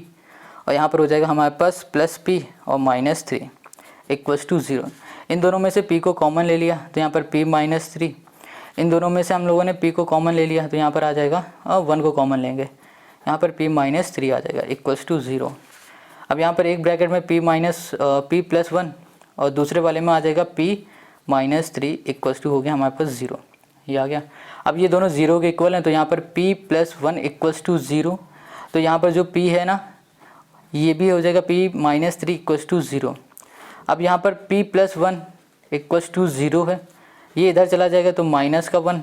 और यहाँ पर हो जाएगा हमारे पास +p और -3 इक्वल्स टू 0। इन दोनों में से p को कॉमन ले लिया तो यहाँ पर p -3, इन दोनों में से हम लोगों ने p को कॉमन ले लिया तो यहाँ पर आ जाएगा, और 1 को कॉमन लेंगे यहाँ पर p -3 आ जाएगा इक्वल्स टू 0। अब यहाँ पर एक ब्रैकेट में p + 1 और दूसरे वाले में आ जाएगा p -3 इक्वल्स टू हो गया हमारे पास 0। ये आ गया। अब ये दोनों 0 के इक्वल हैं तो यहाँ पर p + 1 इक्वल्स टू 0। तो यहाँ पर जो p है ना ये भी हो जाएगा p -3 इक्वल्स टू 0। अब यहाँ पर p + 1 इक्वल्स टू 0 है, ये इधर चला जाएगा तो -1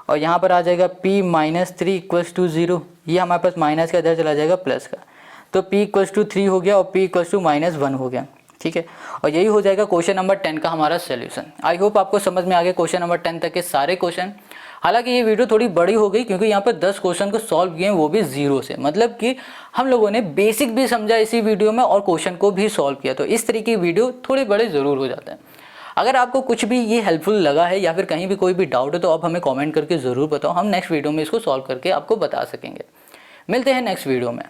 और यहाँ पर आ जाएगा p -3 इक्वल्स टू 0। ये हमारे पास माइनस का इधर चला जाएगा प्लस का, तो p इक्वल्स टू 3 हो गया और p इक्वल्स टू -1 हो गया। ठीक है, और यही हो जाएगा क्वेश्चन नंबर 10 का हमारा सोल्यूशन। आई होप आपको समझ में आ गया क्वेश्चन नंबर 10 तक के सारे क्वेश्चन। हालांकि ये वीडियो थोड़ी बड़ी हो गई क्योंकि यहाँ पर 10 क्वेश्चन को सॉल्व किए हैं, वो भी 0 से, मतलब कि हम लोगों ने बेसिक भी समझा इसी वीडियो में और क्वेश्चन को भी सॉल्व किया। तो इस तरीके की वीडियो थोड़े बड़े ज़रूर हो जाते हैं। अगर आपको कुछ भी ये हेल्पफुल लगा है या फिर कहीं भी कोई भी डाउट है तो आप हमें कमेंट करके ज़रूर बताओ, हम नेक्स्ट वीडियो में इसको सॉल्व करके आपको बता सकेंगे। मिलते हैं नेक्स्ट वीडियो में।